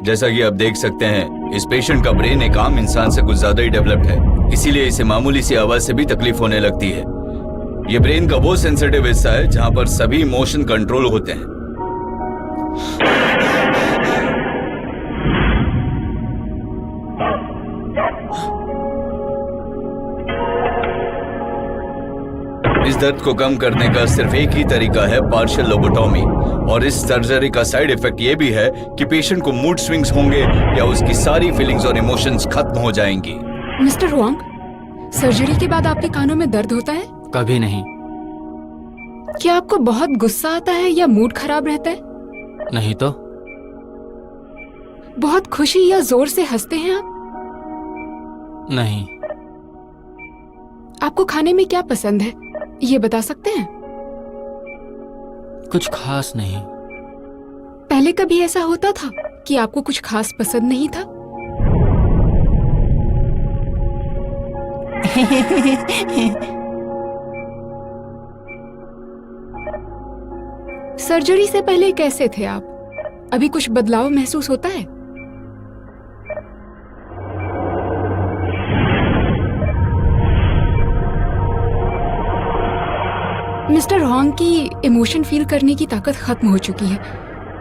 जैसा कि आप देख सकते हैं, इस पेशेंट का ब्रेन एक आम इंसान से कुछ ज्यादा ही डेवलप्ड है, इसीलिए इसे मामूली सी आवाज से भी तकलीफ होने लगती है। ये ब्रेन का वो सेंसिटिव हिस्सा है जहां पर सभी इमोशन कंट्रोल होते हैं। इस दर्द को कम करने का सिर्फ एक ही तरीका है, पार्शियल लोबोटॉमी। और इस सर्जरी का साइड इफेक्ट ये भी है कि पेशेंट को मूड स्विंग्स होंगे या उसकी सारी फीलिंग्स और इमोशंस खत्म हो जाएंगी। मिस्टर हुआंग, सर्जरी के बाद आपके कानों में दर्द होता है? कभी नहीं। क्या आपको बहुत गुस्सा आता है या मूड खराब रहता है? नहीं तो। बहुत खुशी या जोर से हंसते हैं आप? नहीं। आपको खाने में क्या पसंद है, ये बता सकते हैं? कुछ खास नहीं। पहले कभी ऐसा होता था कि आपको कुछ खास पसंद नहीं था? सर्जरी से पहले कैसे थे आप? अभी कुछ बदलाव महसूस होता है? मिस्टर हुआंग की इमोशन फील करने की ताकत खत्म हो चुकी है।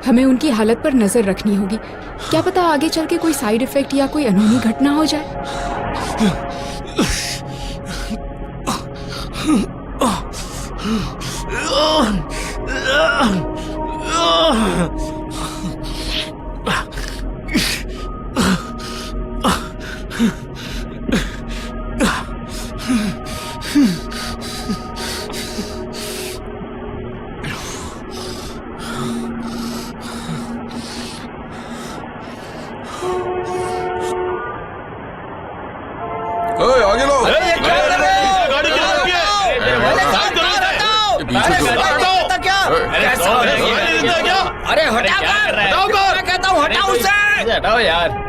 हमें उनकी हालत पर नजर रखनी होगी। क्या पता आगे चल के कोई साइड इफेक्ट या कोई अनहोनी घटना हो जाए। आगे लो। अरे हटाओ, मैं कहता हूँ हटाओ उसे। हटाओ यार।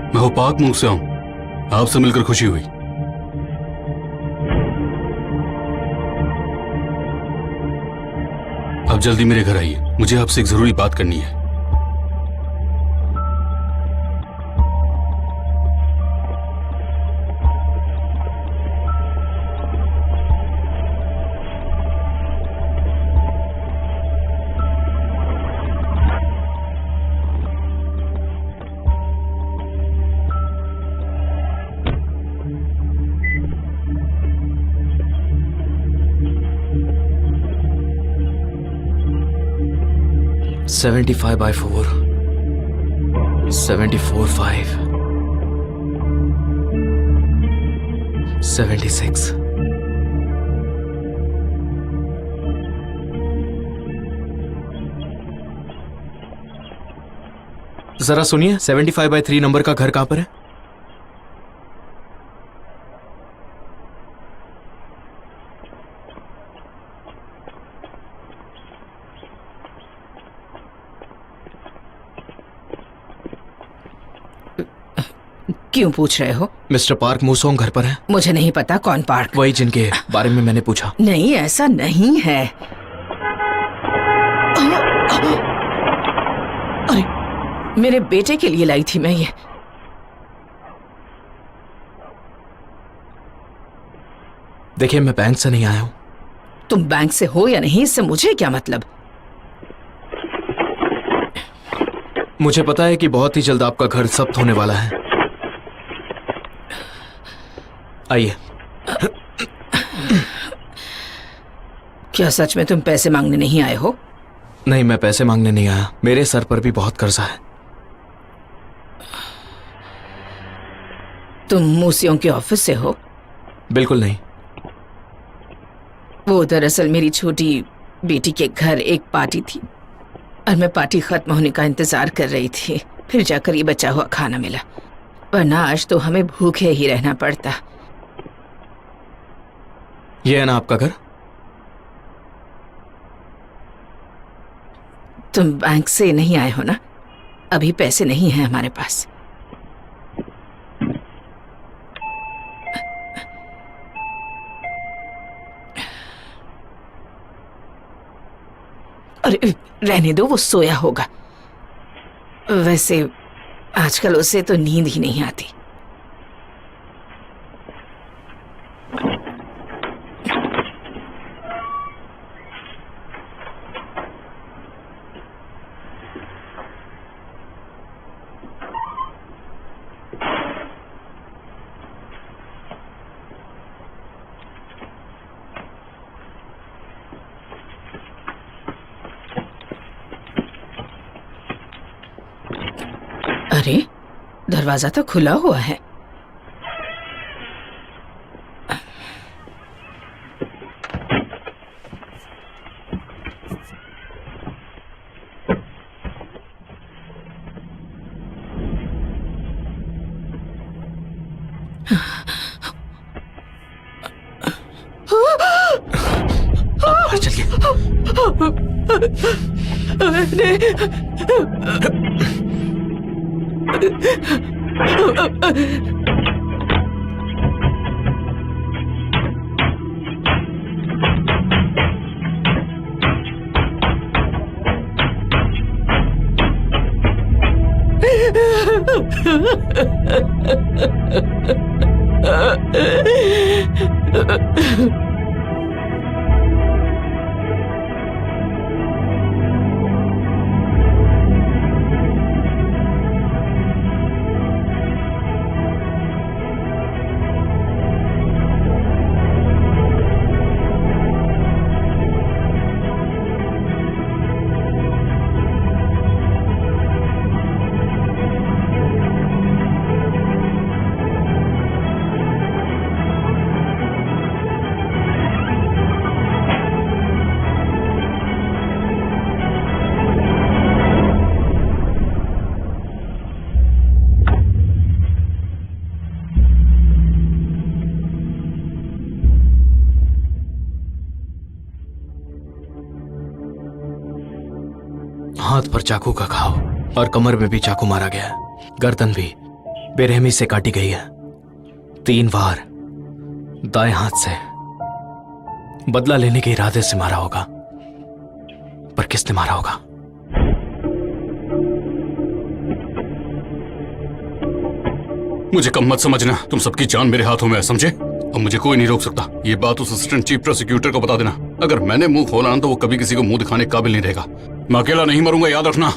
मैं हो पाक मुंह से हूं, आपसे मिलकर खुशी हुई। अब जल्दी मेरे घर आइए, मुझे आपसे एक जरूरी बात करनी है। by 4, 74/5, 76। जरा सुनिए, 75/3 नंबर का घर कहां पर है? क्यों पूछ रहे हो? मिस्टर पार्क मूसोंग घर पर है? मुझे नहीं पता कौन पार्क। वही जिनके बारे में मैंने पूछा। नहीं, ऐसा नहीं है। अरे, मेरे बेटे के लिए लाई थी मैं ये। देखिए, मैं बैंक से नहीं आया हूं। तुम बैंक से हो या नहीं, इससे मुझे क्या मतलब। मुझे पता है कि बहुत ही जल्द आपका घर जब्त होने वाला है। आइए। क्या सच में तुम पैसे मांगने नहीं आए हो? नहीं, मैं पैसे मांगने नहीं आया। मेरे सर पर भी बहुत कर्जा है। तुम मूसियों के ऑफिस से हो? बिल्कुल नहीं। वो दरअसल मेरी छोटी बेटी के घर एक पार्टी थी और मैं पार्टी खत्म होने का इंतजार कर रही थी। फिर जाकर ये बचा हुआ खाना मिला, वरना आज तो हमें भूखे ही रहना पड़ता। ये है ना आपका घर? तुम बैंक से नहीं आए हो ना? अभी पैसे नहीं हैं हमारे पास। अरे रहने दो, वो सोया होगा। वैसे आजकल उसे तो नींद ही नहीं आती। अरे दरवाजा तो खुला हुआ है। हाथ पर चाकू का घाव और कमर में भी चाकू मारा गया है। गर्दन भी बेरहमी से काटी गई है, 3 बार दाएं हाथ से। बदला लेने के इरादे से मारा होगा, पर किसने मारा होगा? मुझे कम मत समझना, तुम सबकी जान मेरे हाथों में है, समझे? अब मुझे कोई नहीं रोक सकता। ये बात उस असिस्टेंट चीफ प्रोसिक्यूटर को बता देना। अगर मैंने मुंह खोला ना तो वो कभी किसी को मुंह दिखाने के काबिल नहीं रहेगा। मैं अकेला नहीं मरूंगा, याद रखना।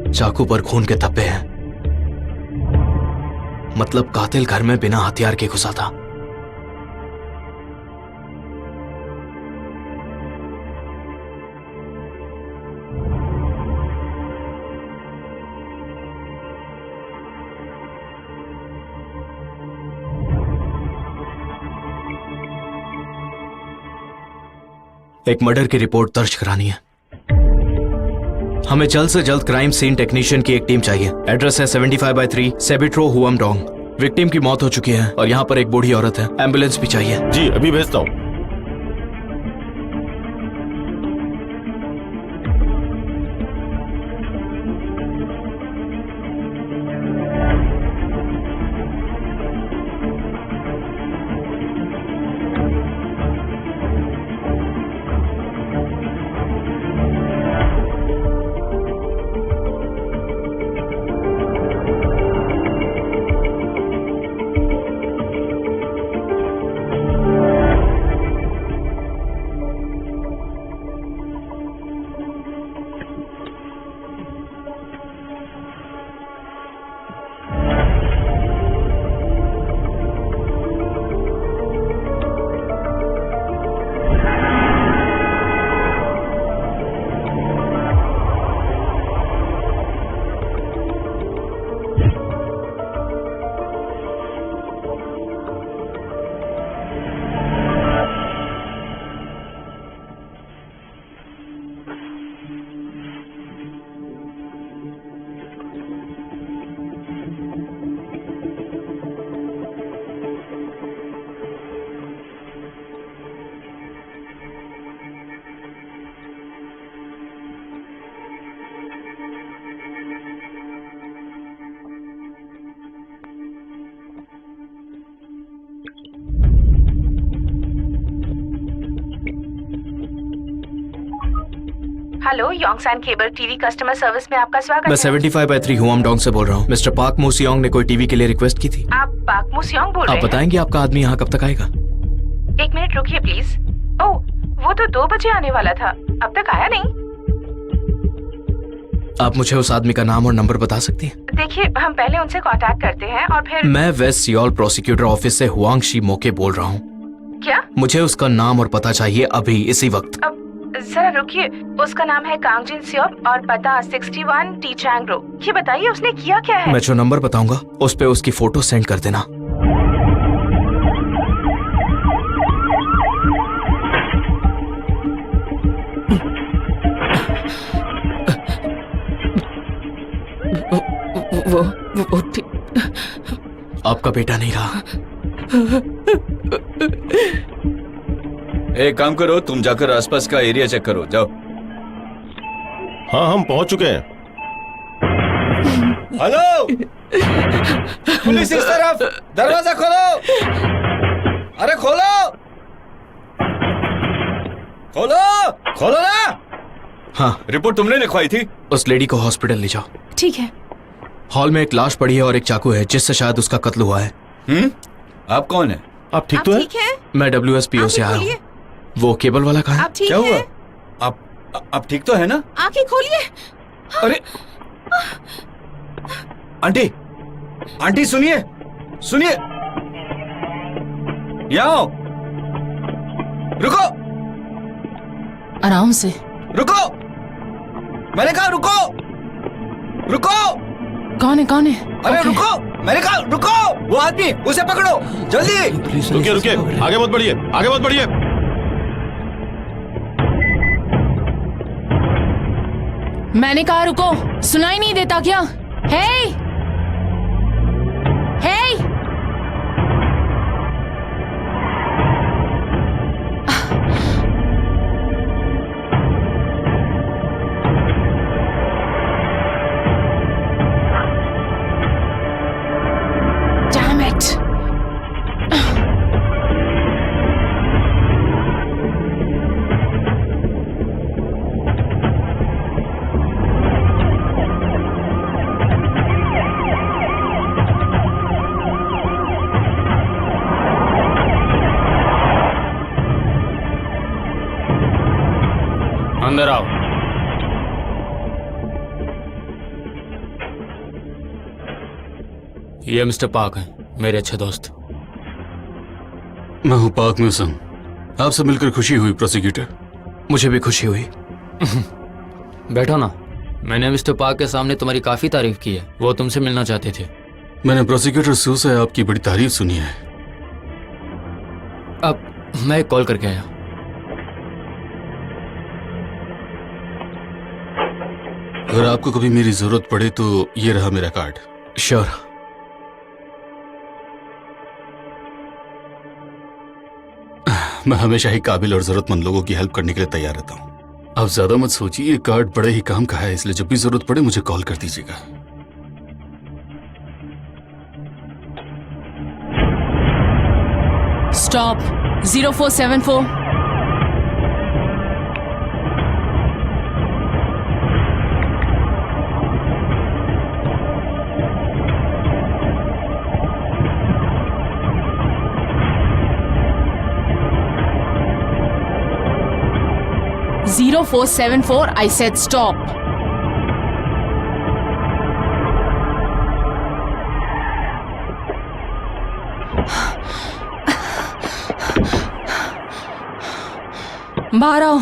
चाकू पर खून के धब्बे हैं, मतलब कातिल घर में बिना हथियार के घुसा था। एक मर्डर की रिपोर्ट दर्ज करानी है। हमें जल्द से जल्द क्राइम सीन टेक्नीशियन की एक टीम चाहिए। एड्रेस है 75/3 सेबिट्रो हुआमडोंग। विक्टिम की मौत हो चुकी है और यहाँ पर एक बूढ़ी औरत है। एम्बुलेंस भी चाहिए। जी अभी भेजता हूँ। Hello, Yongsan cable TV customer service में आपका स्वागत मैं है। 75/3 हुआमडोंग से बोल रहा हूँ। मिस्टर पार्क मूसियोंग ने कोई टीवी के लिए रिक्वेस्ट की थी। आप पाक मूसियोंग बोल रहे आप हैं? बताएंगे आपका आदमी यहाँ कब तक आएगा? 1 मिनट रुकिए प्लीज। ओह, वो तो 2 बजे आने वाला था, अब तक आया नहीं। आप मुझे उस आदमी का नाम और नंबर बता सकती हैं? देखिए, हम पहले उनसे कांटेक्ट करते हैं और फिर। मैं वेस्ट सियोल प्रोसिक्यूटर ऑफिस से हुआंग शी मोके बोल रहा हूँ। क्या? मुझे उसका नाम और पता चाहिए अभी, इसी वक्त। अब जरा रुकिए, उसका नाम है कांगजिन सियोप और पता 61 टी चैंग रो। ये बताइए उसने किया क्या है? मैं जो नंबर बताऊंगा उस पे उसकी फोटो सेंड कर देना। वो आपका बेटा नहीं रहा। एक काम करो, तुम जाकर आसपास का एरिया चेक करो, जाओ। हाँ, हम पहुंच चुके हैं। हेलो, पुलिस इस तरफ, दरवाजा खोलो। अरे खोलो, खोलो, खोलो ना। हाँ, रिपोर्ट तुमने लिखवाई थी? उस लेडी को हॉस्पिटल ले जाओ। ठीक है। हॉल में एक लाश पड़ी है और एक चाकू है जिससे शायद उसका कत्ल हुआ है। आप कौन है? आप ठीक तो ठीक है? मैं WSPO से आया हूँ। वो केबल वाला कहाँ है? आप ठीक क्या हुआ? है? आप ठीक तो है ना? आंखें खोलिए। अरे आंटी, आंटी सुनिए, सुनिए, यहाँ आओ। रुको, आराम से। रुको, मैंने कहा रुको, रुको। कौन है कौन है? अरे रुको, मैंने कहा रुको। वो आदमी, उसे पकड़ो जल्दी। रुकिए रुकिए, आगे मत बढ़िए, आगे मत बढ़िए। मैंने कहा रुको, सुनाई नहीं देता क्या? हे हे Damn it! अंदर आओ। ये मिस्टर पार्क हैं, मेरे अच्छे दोस्त। मैं हूँ पाक म्यूसियम। आपसे मिलकर खुशी हुई प्रोसिक्यूटर। मुझे भी खुशी हुई। बैठो ना। मैंने मिस्टर पार्क के सामने तुम्हारी काफी तारीफ की है, वो तुमसे मिलना चाहते थे। मैंने प्रोसिक्यूटर सू से आपकी बड़ी तारीफ सुनी है। अब मैं एक कॉल करके आया। अगर आपको कभी मेरी जरूरत पड़े तो ये रहा मेरा कार्ड। श्योर। मैं हमेशा ही काबिल और जरूरतमंद लोगों की हेल्प करने के लिए तैयार रहता हूँ। आप ज्यादा मत सोचिए, ये कार्ड बड़े ही काम का है, इसलिए जब भी जरूरत पड़े मुझे कॉल कर दीजिएगा। Stop. 0474. Zero 474. I said stop. बाहर आओ।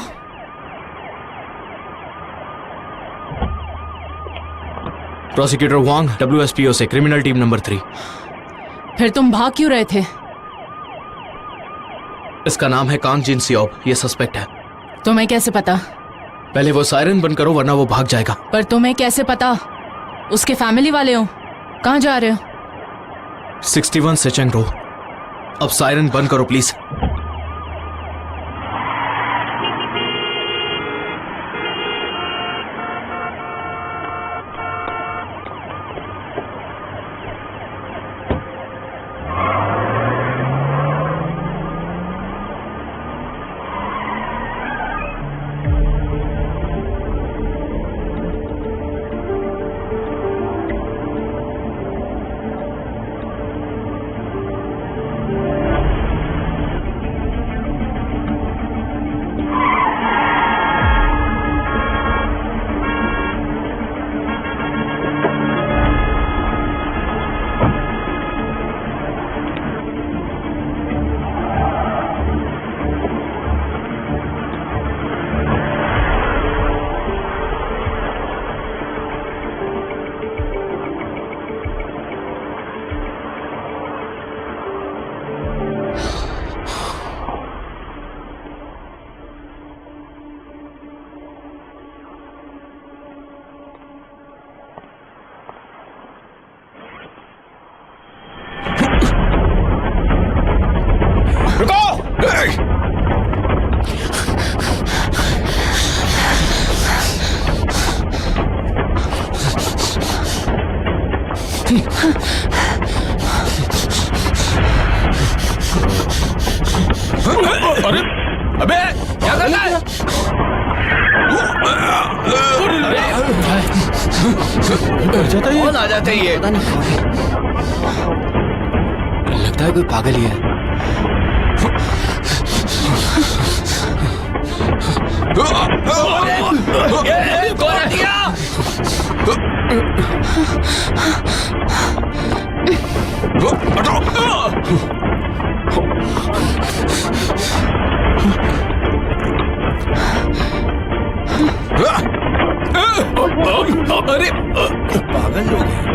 प्रोसिक्यूटर वांग, WSPO से, क्रिमिनल टीम नंबर 3। फिर तुम भाग क्यों रहे थे? इसका नाम है कांग जिन सियोप, ये सस्पेक्ट है। तुम्हें कैसे पता? पहले वो सायरन बंद करो वरना वो भाग जाएगा। पर तुम्हें कैसे पता? उसके फैमिली वाले हो। कहाँ जा रहे हो? 61 सेचेंग रो। अब सायरन बंद करो प्लीज। अरे अबे क्या करता है? कौन आ जाता है ये? लगता है कोई पागल ही है। ये कौन आ गया? अरे पागल लोग हैं।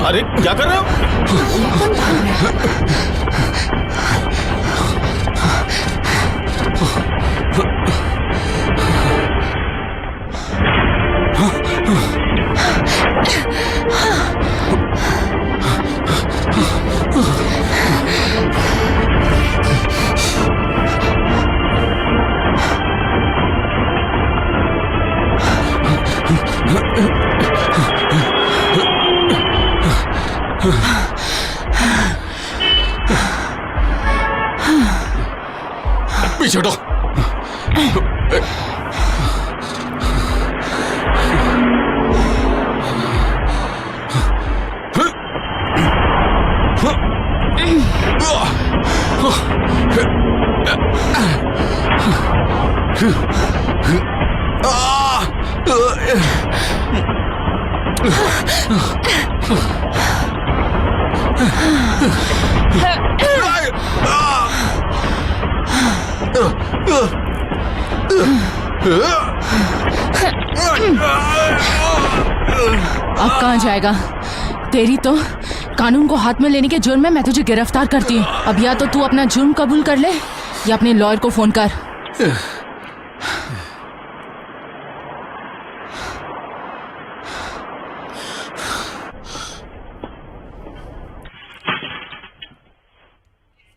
अरे क्या कर रहे हो? पीछे हटो। अब कहाँ जाएगा? तेरी तो कानून को हाथ में लेने के जुर्म में मैं तुझे गिरफ्तार करती हूँ। अब या तो तू अपना जुर्म कबूल कर ले या अपने लॉयर को फोन कर।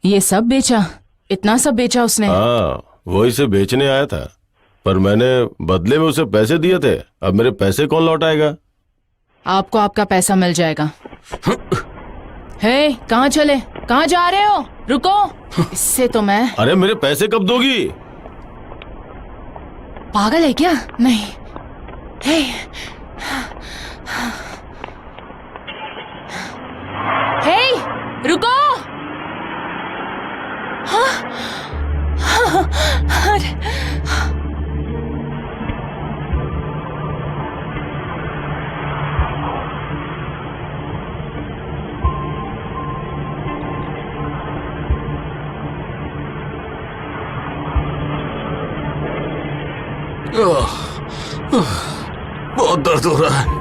ये सब बेचा? इतना सब बेचा उसने? हाँ, वो इसे बेचने आया था, पर मैंने बदले में उसे पैसे दिए थे। अब मेरे पैसे कौन लौटाएगा? आपको आपका पैसा मिल जाएगा। हे, कहाँ चले? कहाँ जा रहे हो? रुको, इससे तो मैं। अरे मेरे पैसे कब दोगी? पागल है क्या? नहीं। हे, हे, रुको। बहुत दर्द हो रहा है।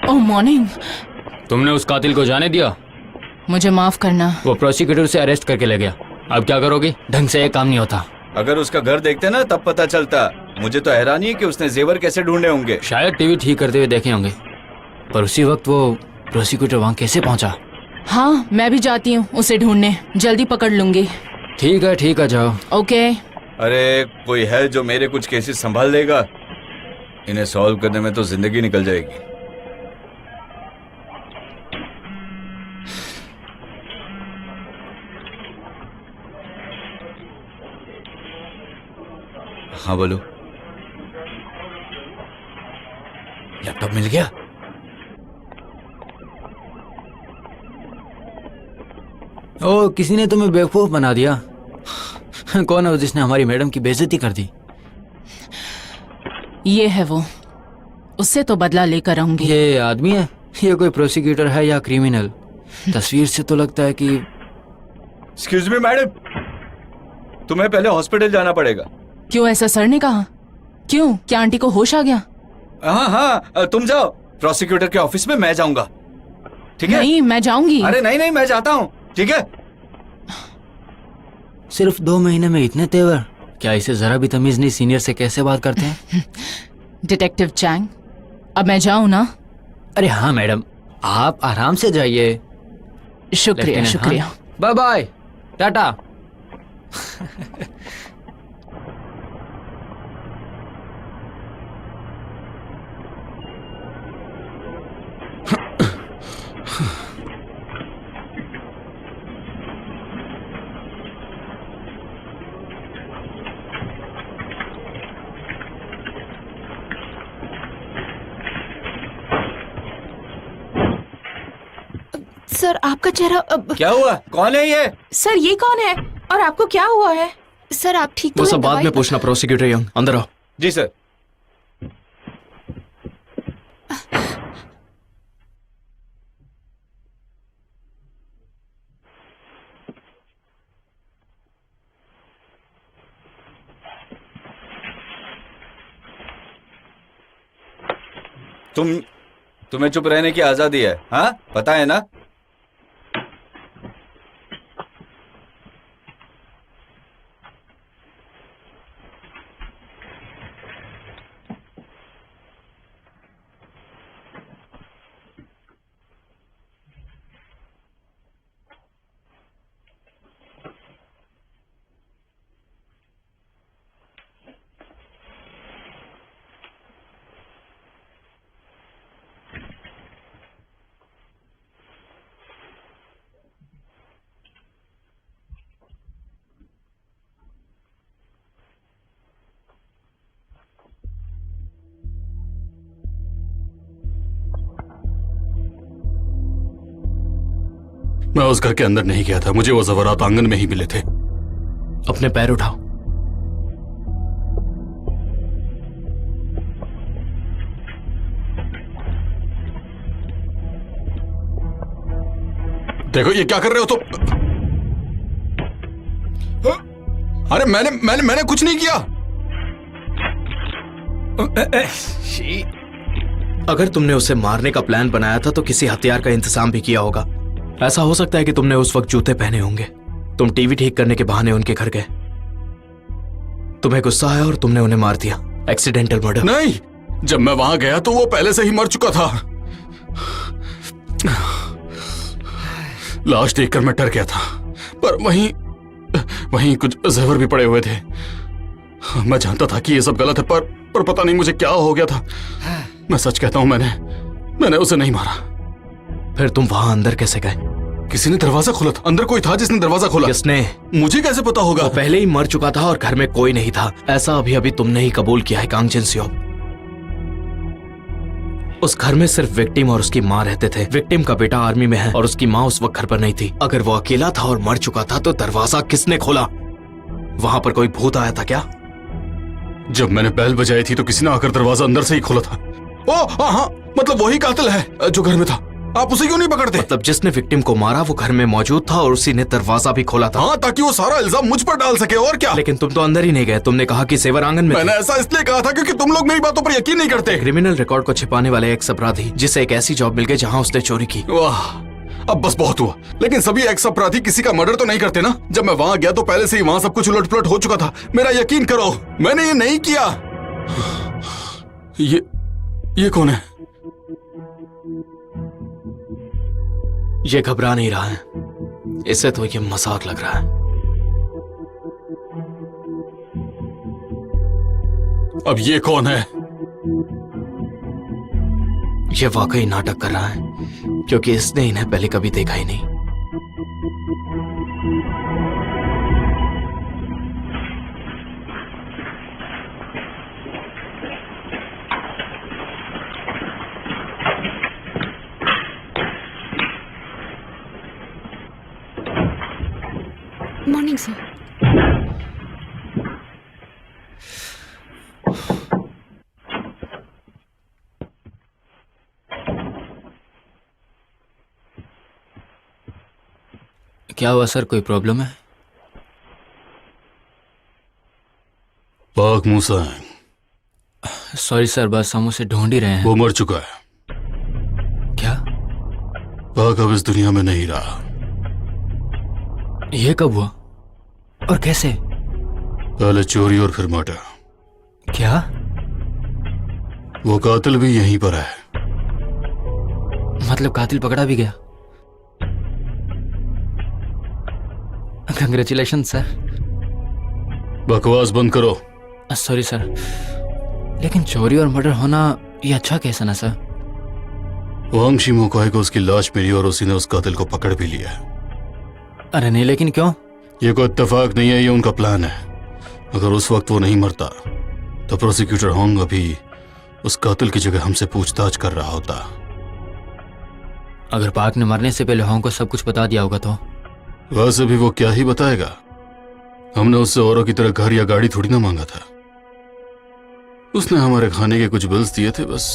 ओह मॉर्निंग। तुमने उस कातिल को जाने दिया? मुझे माफ करना। वो प्रोसिक्यूटर से अरेस्ट करके ले गया। अब क्या करोगी? ढंग से ये काम नहीं होता। अगर उसका घर देखते ना तब पता चलता। मुझे तो हैरानी है कि उसने जेवर कैसे ढूंढे होंगे। शायद टीवी ठीक करते हुए देखे होंगे, पर उसी वक्त वो प्रोसिक्यूटर वहाँ कैसे पहुँचा? हाँ, मैं भी जाती हूँ उसे ढूंढने। जल्दी पकड़ लूंगी। ठीक है, जाओ। ओके। अरे कोई है जो मेरे कुछ केसेस संभाल लेगा? इन्हें सॉल्व करने में तो जिंदगी निकल जाएगी। हाँ बोलो। लैपटॉप मिल गया? ओ, किसी ने तुम्हें बेवकूफ बना दिया। कौन है वो जिसने हमारी मैडम की बेइज्जती कर दी? ये है वो, उससे तो बदला लेकर आऊंगी। ये आदमी है? ये कोई प्रोसिक्यूटर है या क्रिमिनल? तस्वीर से तो लगता है कि। एक्सक्यूज मी मैडम, तुम्हें पहले हॉस्पिटल जाना पड़ेगा। क्यों, ऐसा सर ने कहा? क्यों, क्या आंटी को होश आ गया? हाँ हाँ, तुम जाओ, प्रोसिक्यूटर के ऑफिस में मैं जाऊंगा, ठीक है? नहीं, मैं जाऊंगी। अरे नहीं नहीं, मैं जाता हूँ, ठीक है? सिर्फ 2 महीने में इतने तेवर? क्या इसे जरा भी तमीज नहीं, सीनियर से कैसे बात करते हैं? डिटेक्टिव चैंग, अब मैं जाऊं ना? अरे हाँ मैडम, आप आराम से जाइए। शुक्रिया शुक्रिया। Bye bye, Tata. सर, आपका चेहरा क्या हुआ? कौन है ये? सर ये कौन है और आपको क्या हुआ है? सर, आप ठीक तो वो हैं? सब बाद में दवाई- पूछना। प्रोसिक्यूटर यंग, अंदर आओ। जी सर। तुम्हें चुप रहने की आजादी है, हाँ? पता है ना? मैं उस घर के अंदर नहीं गया था, मुझे वो जवरात आंगन में ही मिले थे। अपने पैर उठाओ। देखो ये क्या कर रहे हो तुम? अरे मैंने कुछ नहीं किया। अगर तुमने उसे मारने का प्लान बनाया था तो किसी हथियार का इंतजाम भी किया होगा। ऐसा हो सकता है कि तुमने उस वक्त जूते पहने होंगे। तुम टीवी ठीक करने के बहाने उनके घर गए, तुम्हें गुस्सा आया और तुमने उन्हें मार दिया। Accidental murder. नहीं, जब मैं वहां गया तो वो पहले से ही मर चुका था। लाश देखकर मैं डर गया था, पर वहीं कुछ जेवर भी पड़े हुए थे। मैं जानता था कि ये सब गलत है, पर पता नहीं मुझे क्या हो गया था। मैं सच कहता हूं, मैंने उसे नहीं मारा। फिर तुम वहां अंदर कैसे गए? किसी ने दरवाजा खोला था। अंदर कोई था जिसने दरवाजा खोला। किसने? मुझे कैसे पता होगा? वो पहले ही मर चुका था और घर में कोई नहीं था। ऐसा अभी अभी तुमने ही कबूल किया है, कांगजिन स्योब। उस घर में सिर्फ विक्टिम और उसकी माँ रहते थे। विक्टिम का बेटा आर्मी में है और उसकी माँ उस वक्त घर पर नहीं थी। अगर वो अकेला था और मर चुका था तो दरवाजा किसने खोला? वहां पर कोई भूत आया था क्या? जब मैंने बैल बजाई थी तो किसी ने आकर दरवाजा अंदर से ही खोला था। ओ हाँ, मतलब वही कातिल है जो घर में था। आप उसे क्यों नहीं पकड़ते? मतलब जिसने विक्टिम को मारा वो घर में मौजूद था और उसी ने दरवाजा भी खोला था। हाँ, ताकि वो सारा इल्जाम मुझ पर डाल सके, और क्या। लेकिन तुम तो अंदर ही नहीं गए। तुमने कहा कि सेवर आंगन में मैंने ऐसा इसलिए कहा था क्योंकि तुम लोग मेरी बातों पर यकीन नहीं करते। क्रिमिनल रिकॉर्ड को छिपाने वाले एक अपराधी जिसे एक ऐसी जॉब मिल गई जहां उसने चोरी की। वाह, अब बस बहुत हुआ। लेकिन सभी एक्स अपराधी किसी का मर्डर तो नहीं करते ना। जब मैं वहां गया तो पहले से ही वहां सब कुछ उलट-पुलट हो चुका था। मेरा यकीन करो, मैंने ये नहीं किया। ये कौन है? ये घबरा नहीं रहा है, इससे तो ये मजाक लग रहा है। अब ये कौन है? ये वाकई नाटक कर रहा है क्योंकि इसने इन्हें पहले कभी देखा ही नहीं। Thanks sir. क्या हुआ सर, कोई प्रॉब्लम है? पाक मूसा है, सॉरी सर, बस हम उसे ढूंढ ही रहे हैं। वो मर चुका है। क्या? पाक अब इस दुनिया में नहीं रहा। ये कब हुआ और कैसे? पहले चोरी और फिर मर्डर। क्या? वो कातिल भी यहीं पर है। मतलब कातिल पकड़ा भी गया? Congratulation sir. बकवास बंद करो। सॉरी सर, लेकिन चोरी और मर्डर होना ये अच्छा कैसा ना सर? वांगशी मोकाई को उसकी लाश मिली और उसी ने उस कातिल को पकड़ भी लिया। अरे नहीं, लेकिन क्यों? ये कोई इत्तेफाक नहीं है, ये उनका प्लान है। अगर उस वक्त वो नहीं मरता तो प्रोसिक्यूटर होंग अभी उस कातिल की जगह हमसे पूछताछ कर रहा होता। अगर पाक ने मरने से पहले होंग को सब कुछ बता दिया होगा तो? वैसे भी वो क्या ही बताएगा। हमने उससे औरों की तरह घर या गाड़ी थोड़ी ना मांगा था। उसने हमारे खाने के कुछ बिल्स दिए थे बस।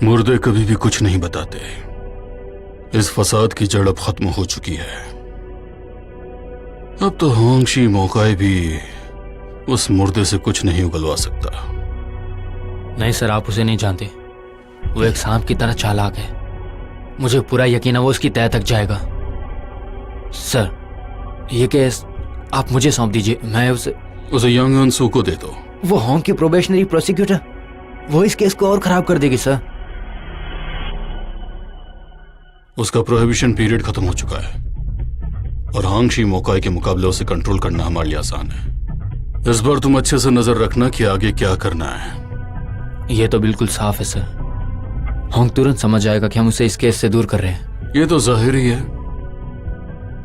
मुर्दे कभी भी कुछ नहीं बताते। इस फसाद की जड़ अब खत्म हो चुकी है। अब तो होंगशी मोकाई भी उस मुर्दे से कुछ नहीं उगलवा सकता। नहीं सर, आप उसे नहीं जानते। वो एक सांप की तरह चालाक है। मुझे पूरा यकीन है वो उसकी तह तक जाएगा। सर, ये केस आप मुझे सौंप दीजिए, मैं उसे यंग अनसू को दे दो। वो होंग की प्रोबेशनरी प्रोसिक्यूटर, वो इस केस को और खराब कर देगी सर। उसका प्रोहिबिशन पीरियड खत्म हो चुका है और होंगशी मोकाई के मुकाबले उसे कंट्रोल करना हमारे लिए आसान है। इस बार तुम अच्छे से नजर रखना कि आगे क्या करना है। ये तो बिल्कुल साफ है सर। होंग तुरंत समझ जाएगा कि हम उसे इस केस से दूर कर रहे हैं। ये तो जाहिर ही है,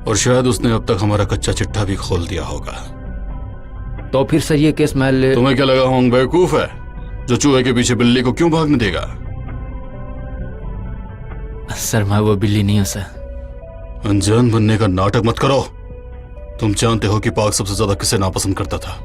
और शायद उसने अब तक हमारा कच्चा चिट्ठा भी खोल दिया होगा। तो फिर सर ये केस मैं तुम्हें क्या लगा होंग बेवकूफ है जो चूहे के पीछे बिल्ली को क्यों भागने देगा? सर मैं वो बिल्ली नहीं हूं सर। अनजान बनने का नाटक मत करो। तुम जानते हो कि पाक सबसे ज्यादा किसे नापसंद करता था।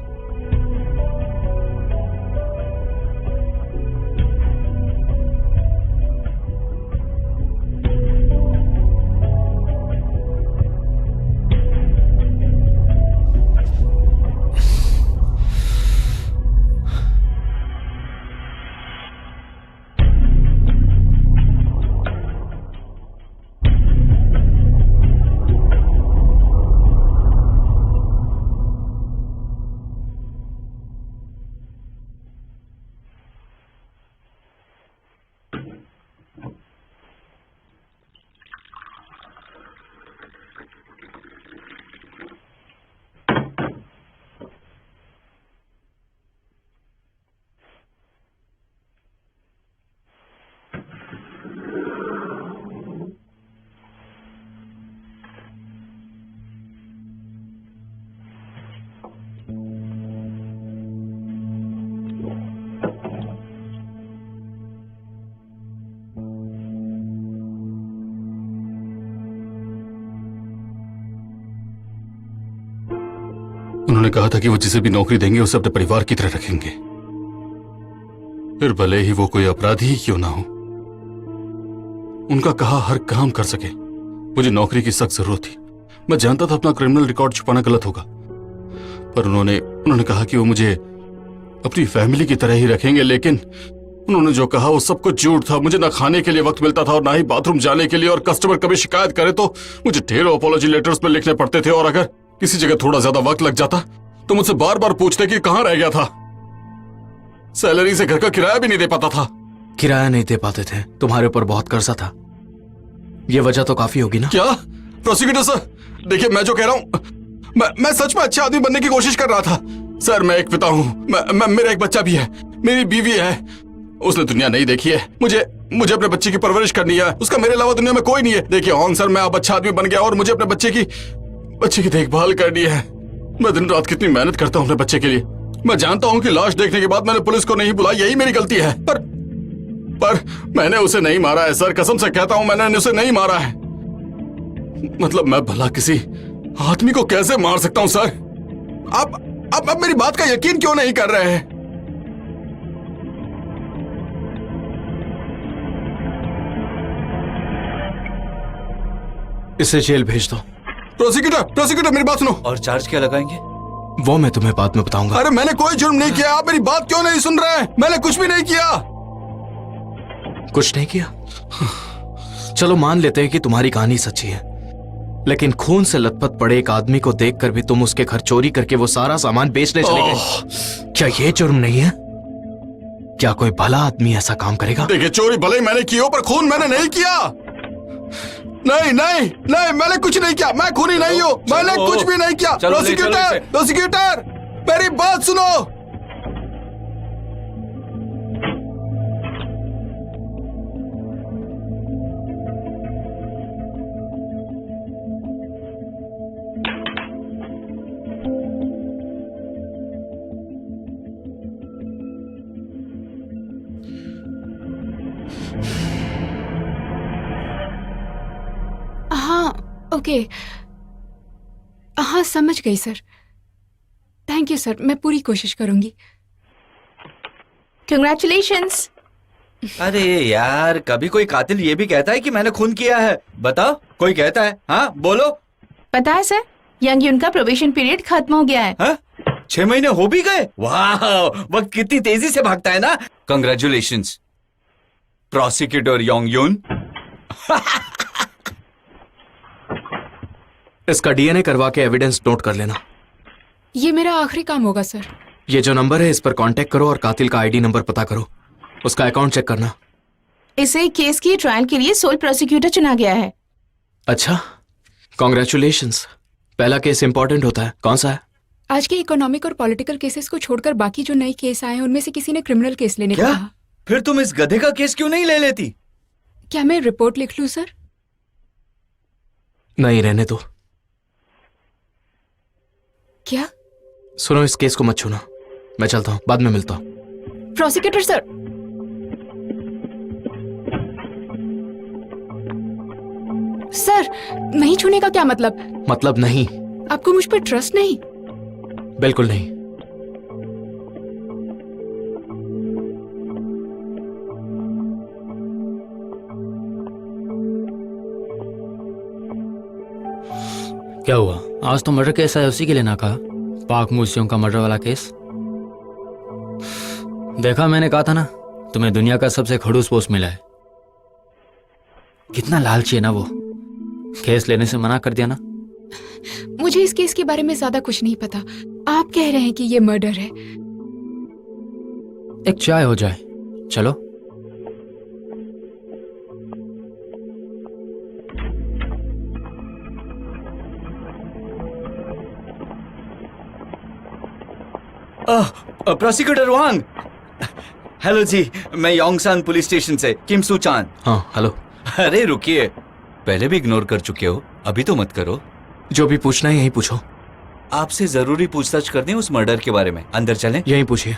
उन्होंने कहा था कि वो जिसे भी नौकरी देंगे उसे अपने परिवार की तरह रखेंगे, फिर भले ही वो कोई अपराधी ही क्यों ना हो। उनका कहा हर काम कर सके। मुझे नौकरी की सख्त जरूरत थी। मैं जानता था अपना क्रिमिनल रिकॉर्ड छुपाना गलत होगा, पर उन्होंने कहा कि वो मुझे अपनी फैमिली की तरह ही रखेंगे। लेकिन उन्होंने जो कहा वो सब कुछ झूठ था। मुझे ना खाने के लिए वक्त मिलता था और ना ही बाथरूम जाने के लिए, और कस्टमर कभी शिकायत करे तो मुझे ढेरों अपॉलॉजी लेटर्स में लिखने पड़ते थे, और अगर किसी जगह थोड़ा ज्यादा वक्त लग जाता तो मुझसे बार बार पूछते कि कहां रह गया था। सैलरी से घर का किराया भी नहीं दे पाता था। किराया नहीं दे पाते थे, तुम्हारे ऊपर बहुत कर्जा था। ये वजह तो काफी होगी ना? क्या प्रोसिक्यूटर सर, देखिए मैं जो कह रहा हूं, मैं सच में अच्छा आदमी बनने की कोशिश कर रहा था। सर मैं एक पिता हूं, मेरा एक बच्चा भी है, मेरी बीवी है, उसने दुनिया नहीं देखी है। मुझे अपने बच्चे की परवरिश करनी है, उसका मेरे अलावा दुनिया में कोई नहीं है। देखिए होंग सर, मैं अब अच्छा आदमी बन गया और मुझे अपने बच्चे की देखभाल करनी है। मैं दिन रात कितनी मेहनत करता हूँ अपने बच्चे के लिए। मैं जानता हूँ कि लाश देखने के बाद मैंने पुलिस को नहीं बुलाया, यही मेरी गलती है। पर मैंने उसे नहीं मारा है सर, कसम से कहता हूँ मैंने उसे नहीं मारा है। मतलब मैं भला किसी आदमी को कैसे मार सकता हूँ सर? आप मेरी बात का यकीन क्यों नहीं कर रहे हैं? इसे जेल भेज दो। प्रोसिक्यूटर मेरी बात सुनो। और चार्ज क्या लगाएंगे? वो मैं तुम्हें बाद में बताऊंगा। अरे मैंने कोई जुर्म नहीं किया, आप मेरी बात क्यों नहीं सुन रहे हैं? मैंने कुछ भी नहीं किया। कुछ नहीं किया? चलो मान लेते हैं कि तुम्हारी कहानी सच्ची है, लेकिन खून से लथपथ पड़े एक आदमी को देखकर भी तुम उसके घर चोरी करके वो सारा सामान बेचने चले गए। क्या ये जुर्म नहीं है? क्या कोई भला आदमी ऐसा काम करेगा? देखिए, चोरी भले ही मैंने की हो, पर खून मैंने नहीं किया। नहीं, मैंने कुछ नहीं किया। मैं खूनी नहीं हूँ, मैंने कुछ भी नहीं किया। प्रोसिक्यूटर मेरी बात सुनो। ओके, हाँ समझ गई सर। थैंक यू सर, मैं पूरी कोशिश करूंगी। कंग्रेचुलेशंस। अरे यार, कभी कोई कातिल ये भी कहता है कि मैंने खून किया है? बताओ, कोई कहता है? हाँ बोलो। पता है सर, यंग यून का प्रोबेशन पीरियड खत्म हो गया है। हाँ? 6 महीने हो भी गए? वाह, वक्त कितनी तेजी से भागता है ना। कंग्रेचुलेशंस प्रोसिक्यूटर योंग यून। इसका डीएनए करवा के एविडेंस नोट कर लेना। ये मेरा आखिरी काम होगा सर। ये जो नंबर है इस पर कांटेक्ट करो और कातिल का आईडी नंबर पता करो, उसका अकाउंट चेक करना। इसे केस की ट्रायल के लिए सोल प्रोसिक्यूटर चुना गया है। अच्छा, कॉन्ग्रेचुलेशंस। पहला केस इंपॉर्टेंट होता है, कौन सा है? आज के इकोनॉमिक और पॉलिटिकल केसेस को छोड़कर बाकी जो नए केस आए हैं उनमें से किसी ने क्रिमिनल केस लेने को क्या? कहा। फिर तुम इस गधे का केस क्यों नहीं ले लेती? क्या मैं रिपोर्ट लिख लूं सर? नहीं, रहने दो। क्या? सुनो, इस केस को मत छूना। मैं चलता हूँ, बाद में मिलता हूँ। Prosecutor sir. सर, नहीं छूने का क्या मतलब? मतलब नहीं। आपको मुझ पर ट्रस्ट नहीं? बिल्कुल नहीं। क्या हुआ? आज तो मर्डर केस है, उसी के लिए ना कहा? पाक मूसियों का मर्डर वाला केस। देखा, मैंने कहा था ना, तुम्हें दुनिया का सबसे खड़ूस पोस्ट मिला है। कितना लालची है ना वो। केस लेने से मना कर दिया ना। मुझे इस केस के बारे में ज्यादा कुछ नहीं पता। आप कह रहे हैं कि ये मर्डर है। एक चाय हो जाए, चलो। प्रोसिक्यूटर वांग। हेलो जी, मैं योंगसान पुलिस स्टेशन से किम सू चान। हाँ, हेलो। अरे रुकिए, पहले भी इग्नोर कर चुके हो, अभी तो मत करो। जो भी पूछना है यही पूछो। आपसे जरूरी पूछताछ करनी है उस मर्डर के बारे में। अंदर चलें? यही पूछिए।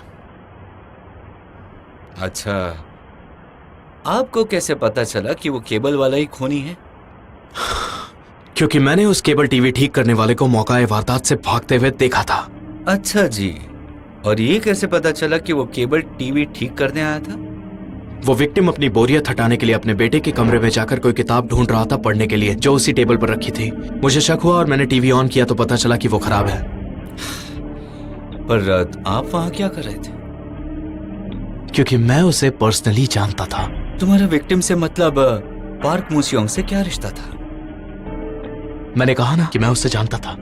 अच्छा, आपको कैसे पता चला कि वो केबल वाला ही खूनी है? क्योंकि मैंने उस केबल टीवी ठीक करने वाले को मौका वारदात से भागते हुए देखा था। अच्छा जी, और ये कैसे पता चला कि वो केबल टीवी ठीक करने आया था? वो विक्टिम अपनी बोरियत हटाने के लिए अपने बेटे के कमरे में जाकर कोई किताब ढूंढ रहा था पढ़ने के लिए, जो उसी टेबल पर रखी थी। मुझे शक हुआ और मैंने टीवी ऑन किया तो पता चला कि वो खराब है। पर आप वहां क्या कर रहे थे? क्योंकि मैं उसे पर्सनली जानता था। तुम्हारा विक्टिम से मतलब पार्क मूसियोंग से क्या रिश्ता था? मैंने कहा ना कि मैं उससे जानता था।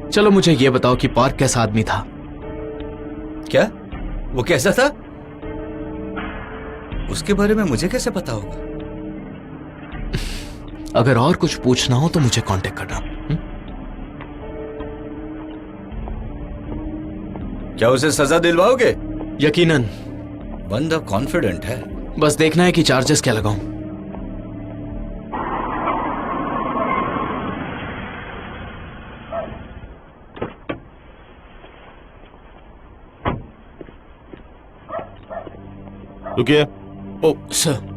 चलो मुझे ये बताओ कि पार्क कैसा आदमी था? क्या? वो कैसा था? उसके बारे में मुझे कैसे पता होगा? अगर और कुछ पूछना हो तो मुझे कांटेक्ट करना। क्या उसे सजा दिलवाओगे? यकीनन। बंदा कॉन्फिडेंट है। बस देखना है कि चार्जेस क्या लगाऊं। रुकिए। ओ सर।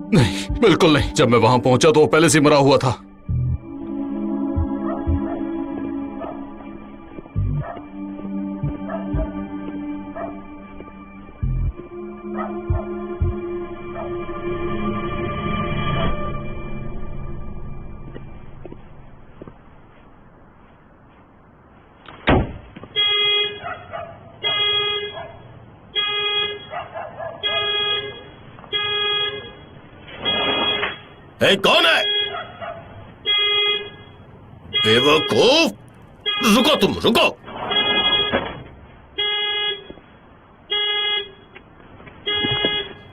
नहीं, बिल्कुल नहीं। जब मैं वहां पहुंचा तो वो पहले से मरा हुआ था। ए, कौन है? बेवकूफ! रुको तुम, रुको।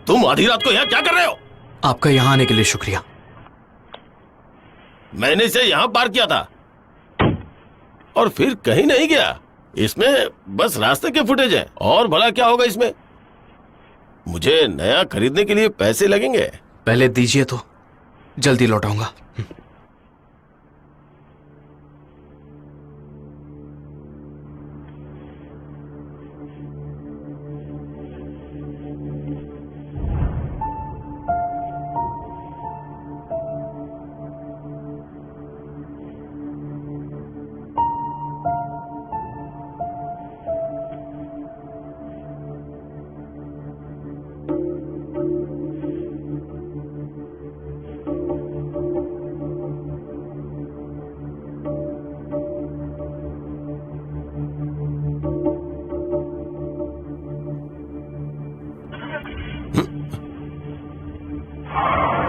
तुम आधी रात को यहाँ क्या कर रहे हो? आपका यहाँ आने के लिए शुक्रिया। मैंने इसे यहाँ पार किया था और फिर कहीं नहीं गया। इसमें बस रास्ते के फुटेज है और भला क्या होगा इसमें? मुझे नया खरीदने के लिए पैसे लगेंगे। पहले दीजिए तो जल्दी लौटाऊंगा।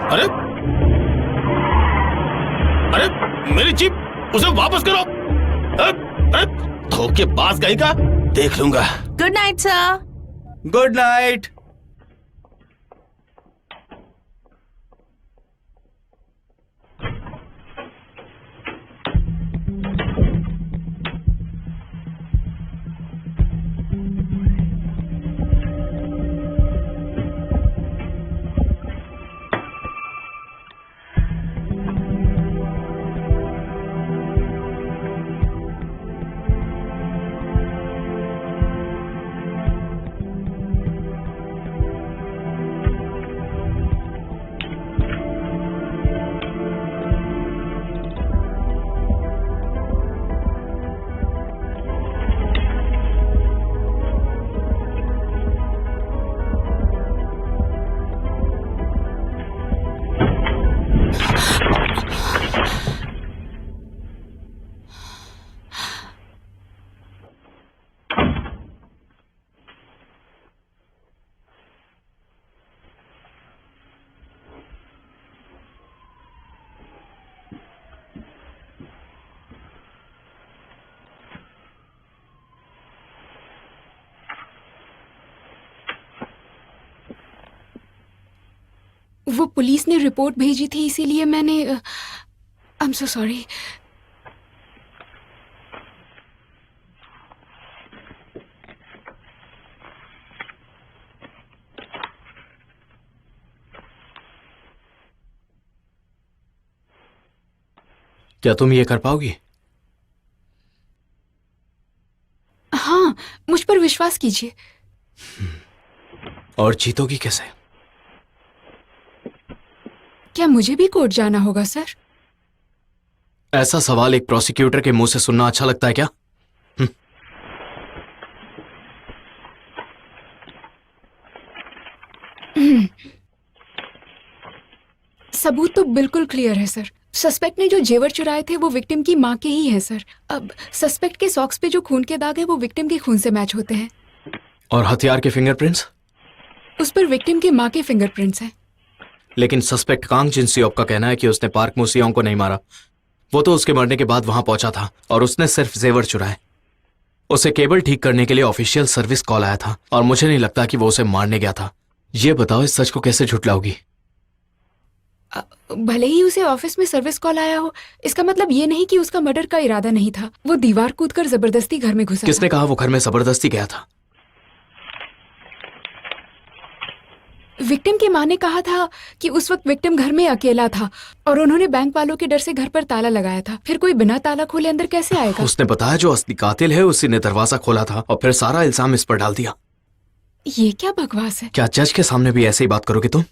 अरे अरे मेरी जीप, उसे वापस करो। अरे धोखेबाज कहीं का, देख लूंगा। Good night sir. Good night. वो पुलिस ने रिपोर्ट भेजी थी, इसीलिए मैंने आई एम सो सॉरी। क्या तुम ये कर पाओगी? हाँ, मुझ पर विश्वास कीजिए। और जीतोगी कैसे? क्या मुझे भी कोर्ट जाना होगा सर? ऐसा सवाल एक प्रोसिक्यूटर के मुंह से सुनना अच्छा लगता है क्या? सबूत तो बिल्कुल क्लियर है सर। सस्पेक्ट ने जो जेवर चुराए थे वो विक्टिम की माँ के ही है सर। अब सस्पेक्ट के सॉक्स पे जो खून के दाग है वो विक्टिम के खून से मैच होते हैं। और हथियार के फिंगरप्रिंट्स? उस पर विक्टिम की माँ के फिंगरप्रिंट्स हैं। लेकिन सस्पेक्ट कांग जिनसियोप का कहना है कि उसने पार्क मुसियोंग को नहीं मारा। वो तो उसके मरने के बाद वहां पहुंचा था और उसने सिर्फ जेवर चुराए। उसे केबल ठीक करने के लिए ऑफिशियल सर्विस कॉल आया था और मुझे नहीं लगता कि वो उसे मारने गया था। ये बताओ इस सच को कैसे झुठलाओगी? भले ही उसे ऑफिस में सर्विस कॉल आया हो, इसका मतलब ये नहीं कि उसका मर्डर का इरादा नहीं था। वो दीवार कूदकर जबरदस्ती घर में घुसा। किसने कहा वो घर में जबरदस्ती गया था? विक्टिम की माँ ने कहा था कि उस वक्त विक्टिम घर में अकेला था और उन्होंने बैंक वालों के डर से घर पर ताला लगाया था। फिर कोई बिना ताला खोले अंदर कैसे आएगा? उसने बताया जो असली कातिल है उसी ने दरवाजा खोला था और फिर सारा इल्जाम इस पर डाल दिया। ये क्या बकवास है? क्या जज के सामने भी ऐसे ही बात करोगे तुम?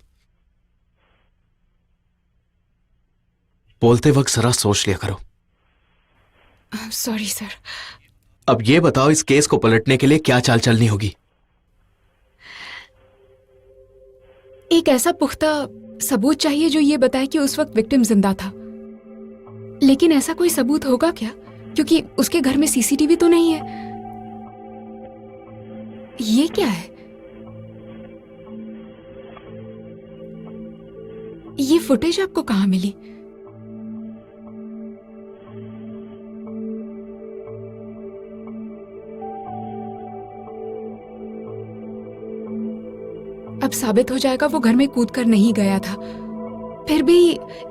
बोलते वक्त जरा सोच लिया करो। Sorry sir. अब ये बताओ इस केस को पलटने के लिए क्या चाल चलनी होगी? एक ऐसा पुख्ता सबूत चाहिए जो ये बताए कि उस वक्त विक्टिम जिंदा था। लेकिन ऐसा कोई सबूत होगा क्या? क्योंकि उसके घर में सीसीटीवी तो नहीं है। ये क्या है? ये फुटेज आपको कहां मिली? अब साबित हो जाएगा वो घर में कूदकर नहीं गया था। फिर भी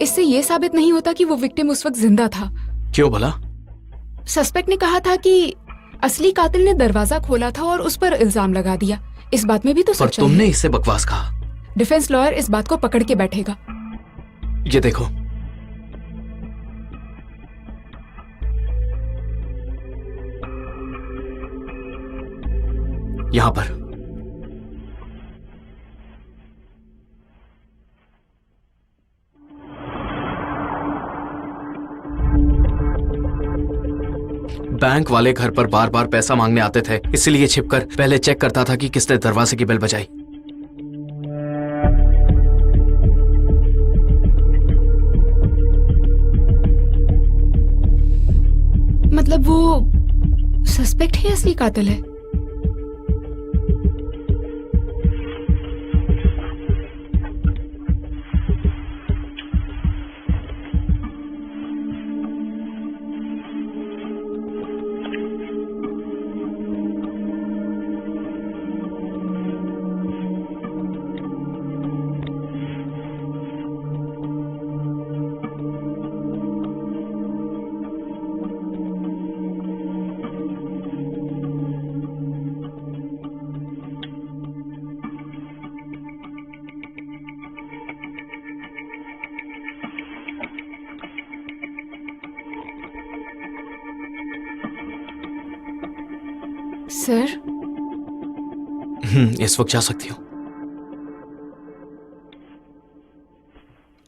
इससे ये साबित नहीं होता कि वो विक्टिम उस वक्त जिंदा था। क्यों भला? सस्पेक्ट ने कहा था कि असली कातिल ने दरवाजा खोला था और उस पर इल्जाम लगा दिया। इस बात में भी तो पर सच्चाई तुमने है। इससे बकवास कहा। डिफेंस लॉयर इस बात को पकड़ के बैठेगा। ये देखो, यहां पर बैंक वाले घर पर बार बार पैसा मांगने आते थे, इसलिए छिपकर पहले चेक करता था कि किसने दरवाजे की बेल बजाई। मतलब वो सस्पेक्ट ही असली कातिल है? सर, इस वक्त जा सकती हो।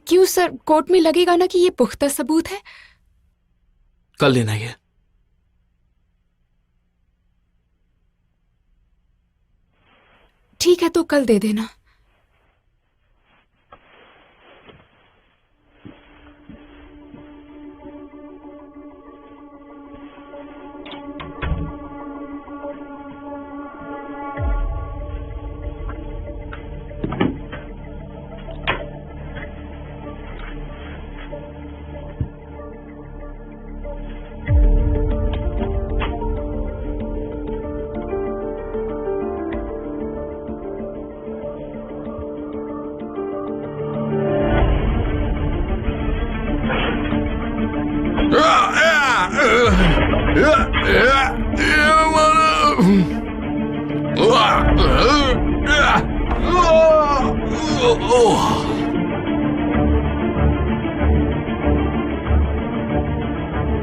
क्यों सर? कोर्ट में लगेगा ना कि ये पुख्ता सबूत है। कल लेना है। ठीक है, तो कल दे देना।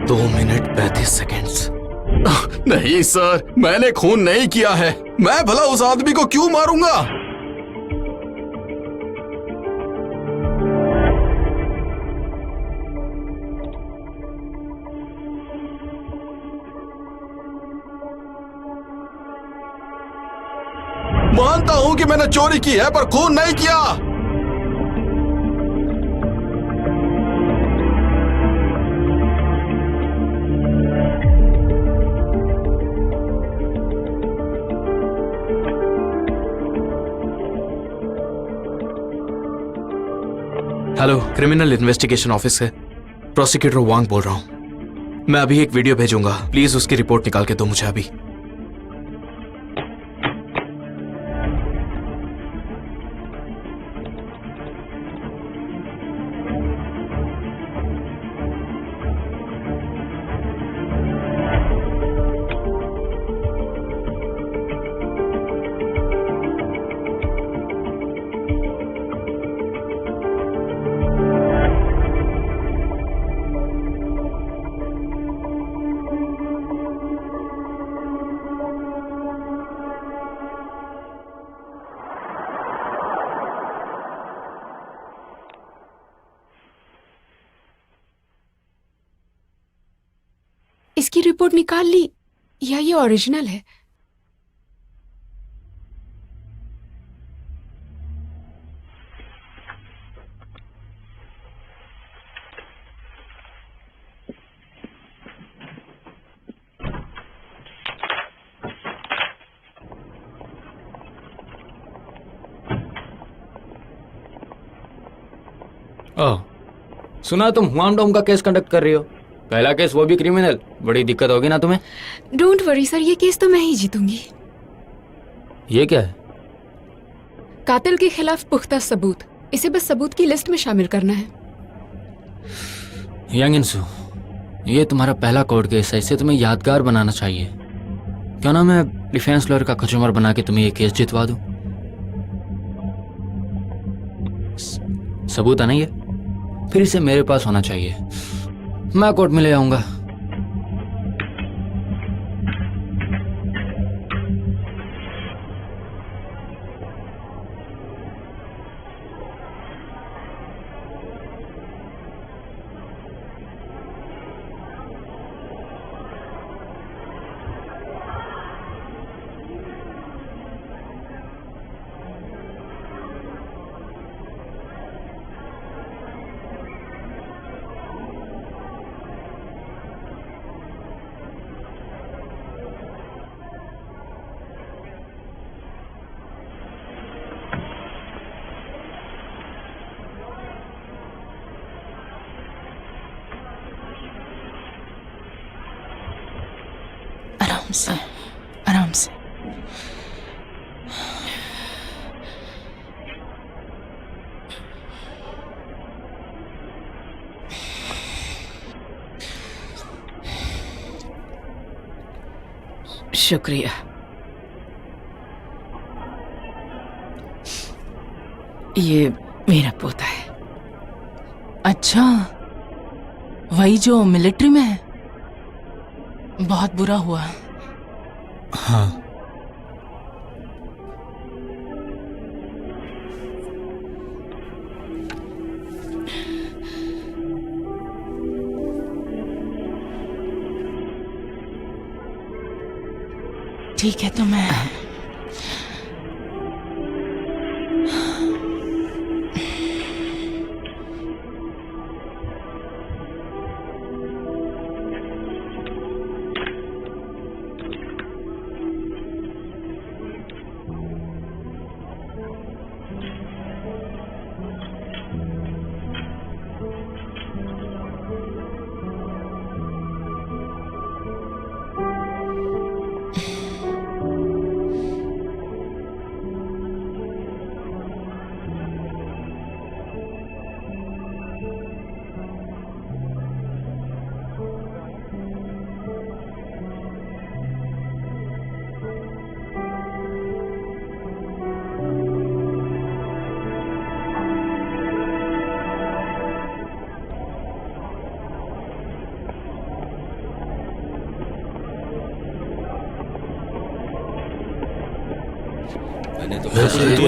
दो मिनट 35 सेकेंड्स। नहीं सर, मैंने खून नहीं किया है। मैं भला उस आदमी को क्यों मारूंगा? मानता हूं कि मैंने चोरी की है पर खून नहीं किया। हेलो, क्रिमिनल इन्वेस्टिगेशन ऑफिस से प्रोसिक्यूटर वांग बोल रहा हूं। मैं अभी एक वीडियो भेजूंगा, प्लीज उसकी रिपोर्ट निकाल के दो मुझे अभी। इसकी रिपोर्ट निकाल ली या ये ओरिजिनल है? ओह, सुना तुम हुआम डोम का केस कंडक्ट कर रही हो। पहला केस, वो भी क्रिमिनल। बड़ी दिक्कत होगी ना तुम्हें? डोंट वरी सर, ये केस तो मैं ही जीतूंगी। ये क्या है? कातिल के खिलाफ पुख्ता सबूत, इसे बस सबूत की लिस्ट में शामिल करना है। यंग इंसू, ये तुम्हारा पहला कोर्ट केस है, इसे तुम्हें यादगार बनाना चाहिए। क्यों ना मैं डिफेंस लॉयर का कचूमर बना के तुम्हें ये केस जितवा दूं? सबूत है ना ये? फिर इसे मेरे पास होना चाहिए, मैं कोर्ट में ले आऊंगा। आराम से। शुक्रिया। ये मेरा पोता है। अच्छा, वही जो मिलिट्री में है? बहुत बुरा हुआ। हाँ, ठीक है तो मैं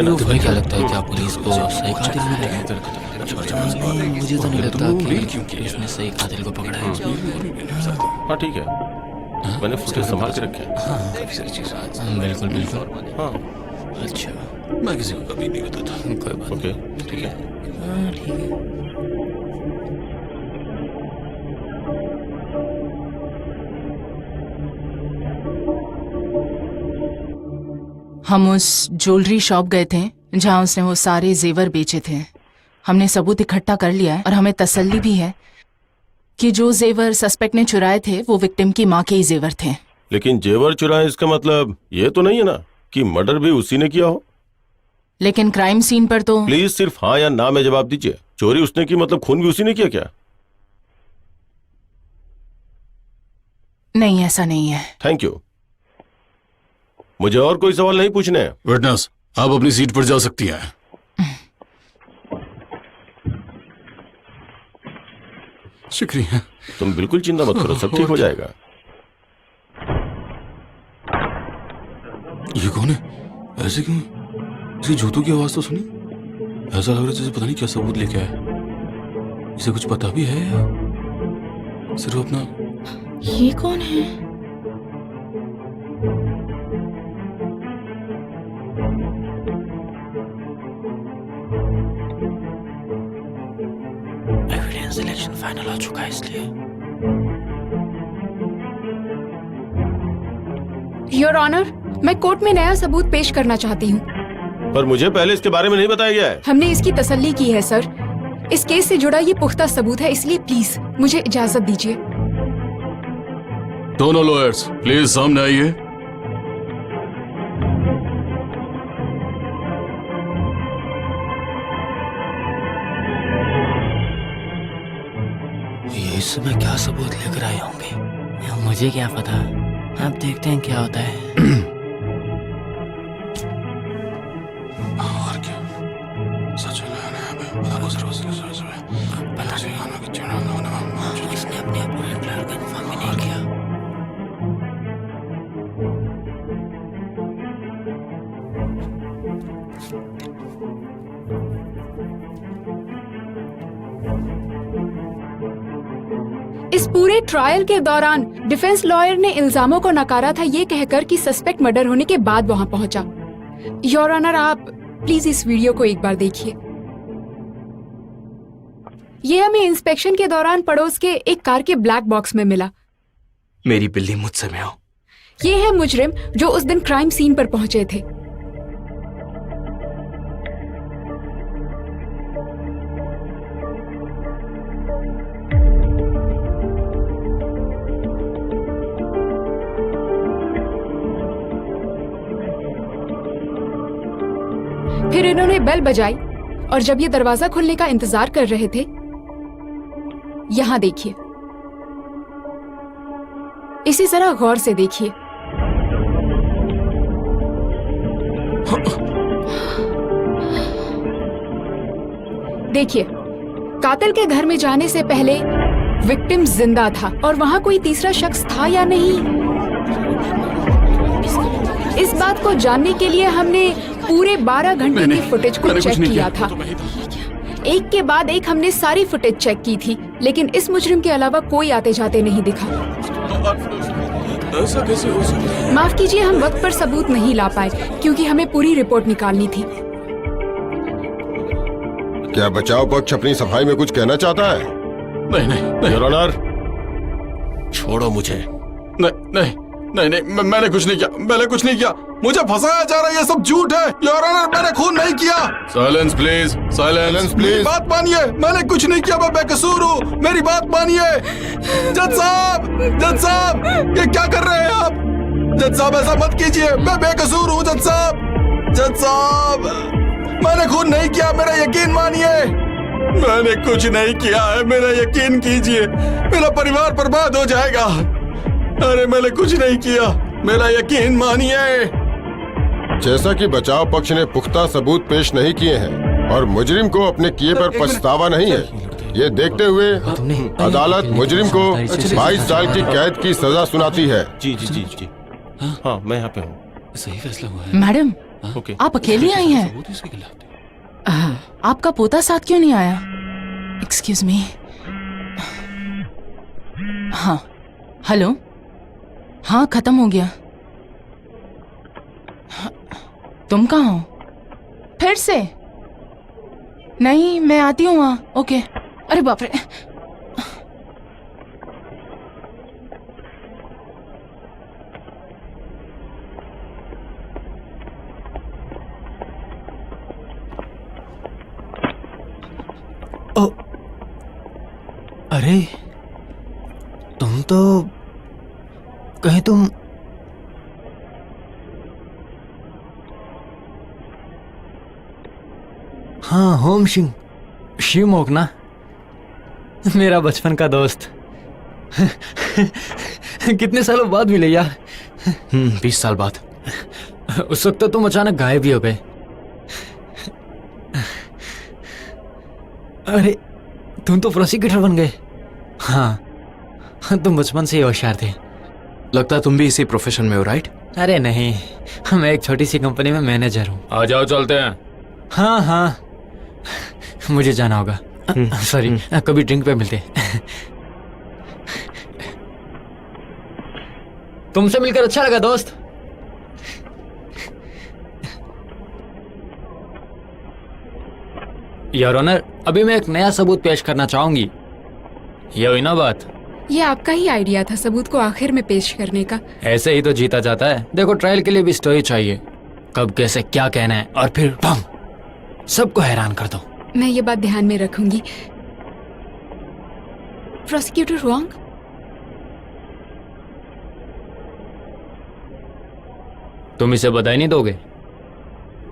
तुम्हें क्या लगता है, क्या पुलिस को सही कातिल मिलेगा? मुझे तो नहीं लगता कि उसने सही कातिल को पकड़ा है। हाँ ठीक है, मैंने फुटेज संभाल के रखे हैं। बिल्कुल बिल्कुल। हाँ अच्छा, मैं किसी को कभी नहीं बताता। कोई बात ओके ठीक है। हाँ ठीक है। हम उस ज्वेलरी शॉप गए थे जहां उसने वो सारे जेवर बेचे थे। हमने सबूत इकट्ठा कर लिया है और हमें तसल्ली भी है कि जो जेवर सस्पेक्ट ने चुराए थे वो विक्टिम की माँ के ही जेवर थे। लेकिन जेवर चुराए इसका मतलब ये तो नहीं है ना कि मर्डर भी उसी ने किया हो। लेकिन क्राइम सीन पर तो प्लीज सिर्फ हाँ या ना में जवाब दीजिए। चोरी उसने की मतलब खून भी उसी ने किया क्या? नहीं, ऐसा नहीं है। Thank you. मुझे और कोई सवाल नहीं पूछने हैं। विटनेस, आप अपनी सीट पर जा सकती हैं। शुक्रिया। तुम बिल्कुल चिंता मत करो, सब ठीक हो जाएगा। ये कौन है? ऐसे क्यों? इसकी जूतों की आवाज तो सुनी। ऐसा लग रहा है जैसे पता नहीं क्या सबूत लेके आया। इसे कुछ पता भी है या सिर्फ अपना। ये कौन है? एविडेंस सिलेक्शन फाइनल हो चुका है इसलिए। योर ऑनर, मैं कोर्ट में नया सबूत पेश करना चाहती हूँ। पर मुझे पहले इसके बारे में नहीं बताया गया है। हमने इसकी तसल्ली की है सर। इस केस से जुड़ा ये पुख्ता सबूत है, इसलिए प्लीज मुझे इजाजत दीजिए। दोनों लॉयर्स प्लीज सामने आइए। ये इस समय क्या सबूत लेकर आए होंगे या मुझे क्या पता। अब देखते हैं क्या होता है। और क्या सच पता नहीं इसने अपने अपोनेंट प्लेयर को इन्फॉर्म भी नहीं किया। इस पूरे ट्रायल के दौरान डिफेंस लॉयर ने इल्जामों को नकारा था ये कहकर कि सस्पेक्ट मर्डर होने के बाद वहां पहुंचा। योर ऑनर, आप प्लीज इस वीडियो को एक बार देखिए। ये हमें इंस्पेक्शन के दौरान पड़ोस के एक कार के ब्लैक बॉक्स में मिला। मेरी बिल्ली मुझसे में आओ। ये है मुजरिम जो उस दिन क्राइम सीन पर पहुंचे थे। फिर इन्होंने बेल बजाई और जब ये दरवाजा खुलने का इंतजार कर रहे थे, यहां देखिए, इसी तरह गौर से देखिए। देखिए, कातिल के घर में जाने से पहले विक्टिम जिंदा था और वहां कोई तीसरा शख्स था या नहीं, इस बात को जानने के लिए हमने पूरे 12 घंटे की फुटेज को चेक किया था। एक के बाद एक हमने सारी फुटेज चेक की थी, लेकिन इस मुजरिम के अलावा कोई आते जाते नहीं दिखा। ऐसा कैसे हो सकता है? माफ कीजिए, हम वक्त पर सबूत नहीं ला पाए क्योंकि हमें पूरी रिपोर्ट निकालनी थी। क्या बचाव पक्ष अपनी सफाई में कुछ कहना चाहता है? नहीं नहीं नहीं योर ऑनर, छोड़ो मुझे। नहीं, मैंने कुछ नहीं किया। मैंने कुछ नहीं किया। मुझे फंसाया जा रहा है, ये सब झूठ है। योर ऑनर, मैंने खून नहीं किया। साइलेंस प्लीज, साइलेंस मेरी बात मानिए, मैंने कुछ नहीं किया, मैं बेकसूर हूँ। मेरी बात मानिए। जज साहब, ये क्या कर रहे हैं आप? जज साहब, ऐसा मत कीजिए, मैं बेकसूर हूँ। जज साहब, मैंने खून नहीं किया, मेरा यकीन मानिए। मैंने कुछ नहीं किया है, मेरा यकीन कीजिए। मेरा परिवार बर्बाद हो जाएगा। अरे मैंने कुछ नहीं किया, मेरा यकीन मानिए। जैसा कि बचाव पक्ष ने पुख्ता सबूत पेश नहीं किए हैं और मुजरिम को अपने किए पर पछतावा नहीं है, ये देखते हुए अदालत मुजरिम को 22 साल की कैद की सजा सुनाती है। जी। हाँ, मैं यहाँ पे हूँ। सही फैसला हुआ है। Madam, okay. आप अकेली आई हैं? आपका पोता साथ क्यों नहीं आया? Excuse me. हाँ, हेलो। हाँ, खत्म हो गया। तुम कहाँ हो? फिर से? नहीं, मैं आती हूँ वहाँ। ओके। अरे बाप रे। ओ, अरे तुम तो कहीं तुम हाँ, होम सिंह शिवमोग ना, मेरा बचपन का दोस्त। कितने सालों बाद मिले यार। 20 साल बाद। उस वक्त तो तुम अचानक गायब ही हो गए। अरे तुम तो प्रोसिक्यूटर बन गए। हाँ, तुम बचपन से ही होशियार थे। लगता है तुम भी इसी प्रोफेशन में हो, राइट? अरे नहीं, मैं एक छोटी सी कंपनी में मैनेजर हूँ। आ जाओ, चलते हैं। हाँ हाँ, मुझे जाना होगा। सॉरी, कभी ड्रिंक पे मिलते हैं। तुमसे मिलकर अच्छा लगा दोस्त। योर ऑनर, अभी मैं एक नया सबूत पेश करना चाहूंगी। ये हुई ना बात? ये आपका ही आइडिया था सबूत को आखिर में पेश करने का। ऐसे ही तो जीता जाता है। देखो, ट्रायल के लिए भी स्टोरी चाहिए, कब कैसे क्या कहना है, और फिर बम, सबको हैरान कर दो। मैं ये बात ध्यान में रखूंगी। प्रोसिक्यूटर हुआंग, तुम इसे बधाई नहीं दोगे?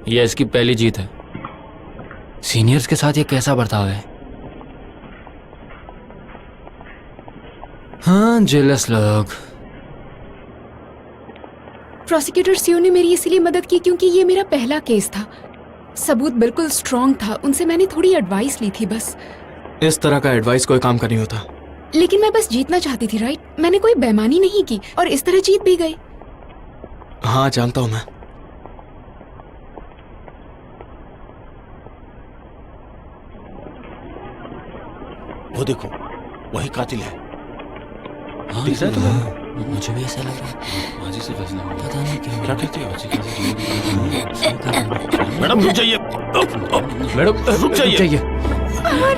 ये इसकी पहली जीत है। सीनियर्स के साथ ये कैसा बर्ताव है? हाँ, जेलस लोग। प्रोसिक्यूटर सियो ने मेरी इसीलिए मदद की क्योंकि ये मेरा पहला केस था। सबूत बिल्कुल स्ट्रॉन्ग था, उनसे मैंने थोड़ी एडवाइस ली थी बस। इस तरह का एडवाइस कोई काम का नहीं होता। लेकिन मैं बस जीतना चाहती थी, राइट? मैंने कोई बेईमानी नहीं की और इस तरह जीत भी गई। हाँ, जानता हूं मैं। वो देखो, वही कातिल है। हाँ, दिख रहा है तुम्हें? मुझे भी ऐसा लग रहा है। आज से फैसला होगा। पता नहीं क्यों। क्या कहते हो? मैडम रुक जाइए। मैडम रुक जाइए।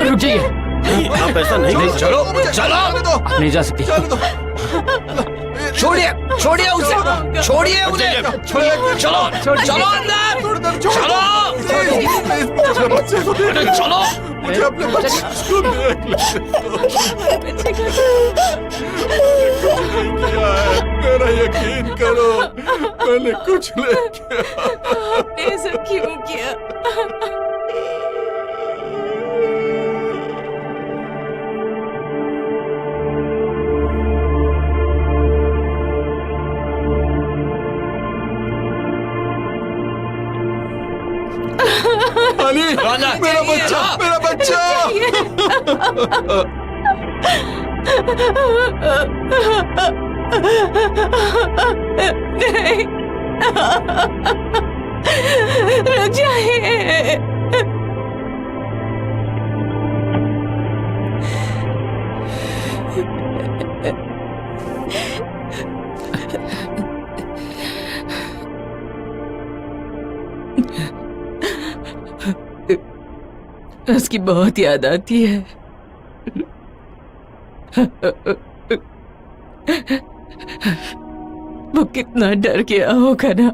रुक जाइए। नहीं, आप ऐसा नहीं। चलो, चलो। नहीं जा सकती। छोड़िए, छोड़िए उसे, छोड़िए उन्हें। चलो, चलो अंदर, चलो, अरे चलो। मुझे अपने बच्चे को देख किया है। मेरा यकीन करो, मैंने कुछ नहीं किया। आपने ऐसा क्यों किया? अली, मेरा बच्चा, मेरा बच्चा। नहीं, रुक जाइए। उसकी बहुत याद आती है। वो कितना डर गया होगा ना,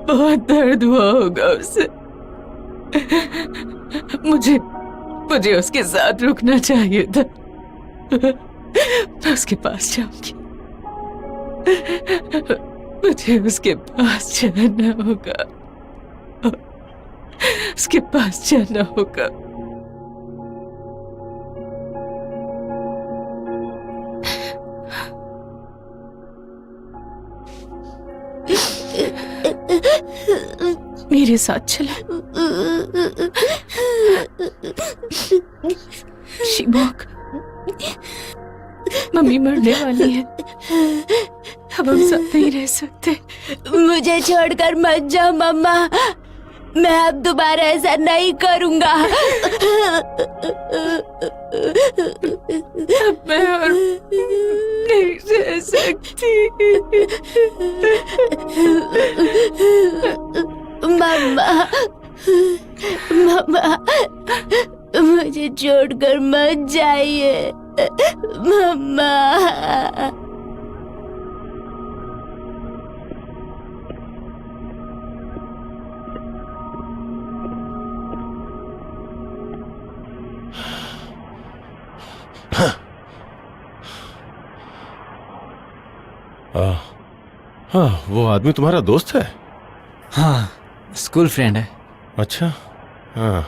बहुत दर्द हुआ होगा उसे। मुझे उसके साथ रुकना चाहिए था। मैं उसके पास जाऊंगी, मुझे उसके पास जाना होगा, उसके पास जाना होगा। मेरे साथ चला। शिवमोग, मम्मी मरने वाली है, अब हम साथ नहीं रह सकते। मुझे छोड़कर मत जाओ मम्मा, मैं अब दोबारा ऐसा नहीं करूंगा। अब मैं और नहीं सह सकती। मम्मा, मम्मा, मुझे छोड़कर मत जाइए मम्मा। हाँ, वो आदमी तुम्हारा दोस्त है? हाँ, स्कूल फ्रेंड है। अच्छा। हाँ।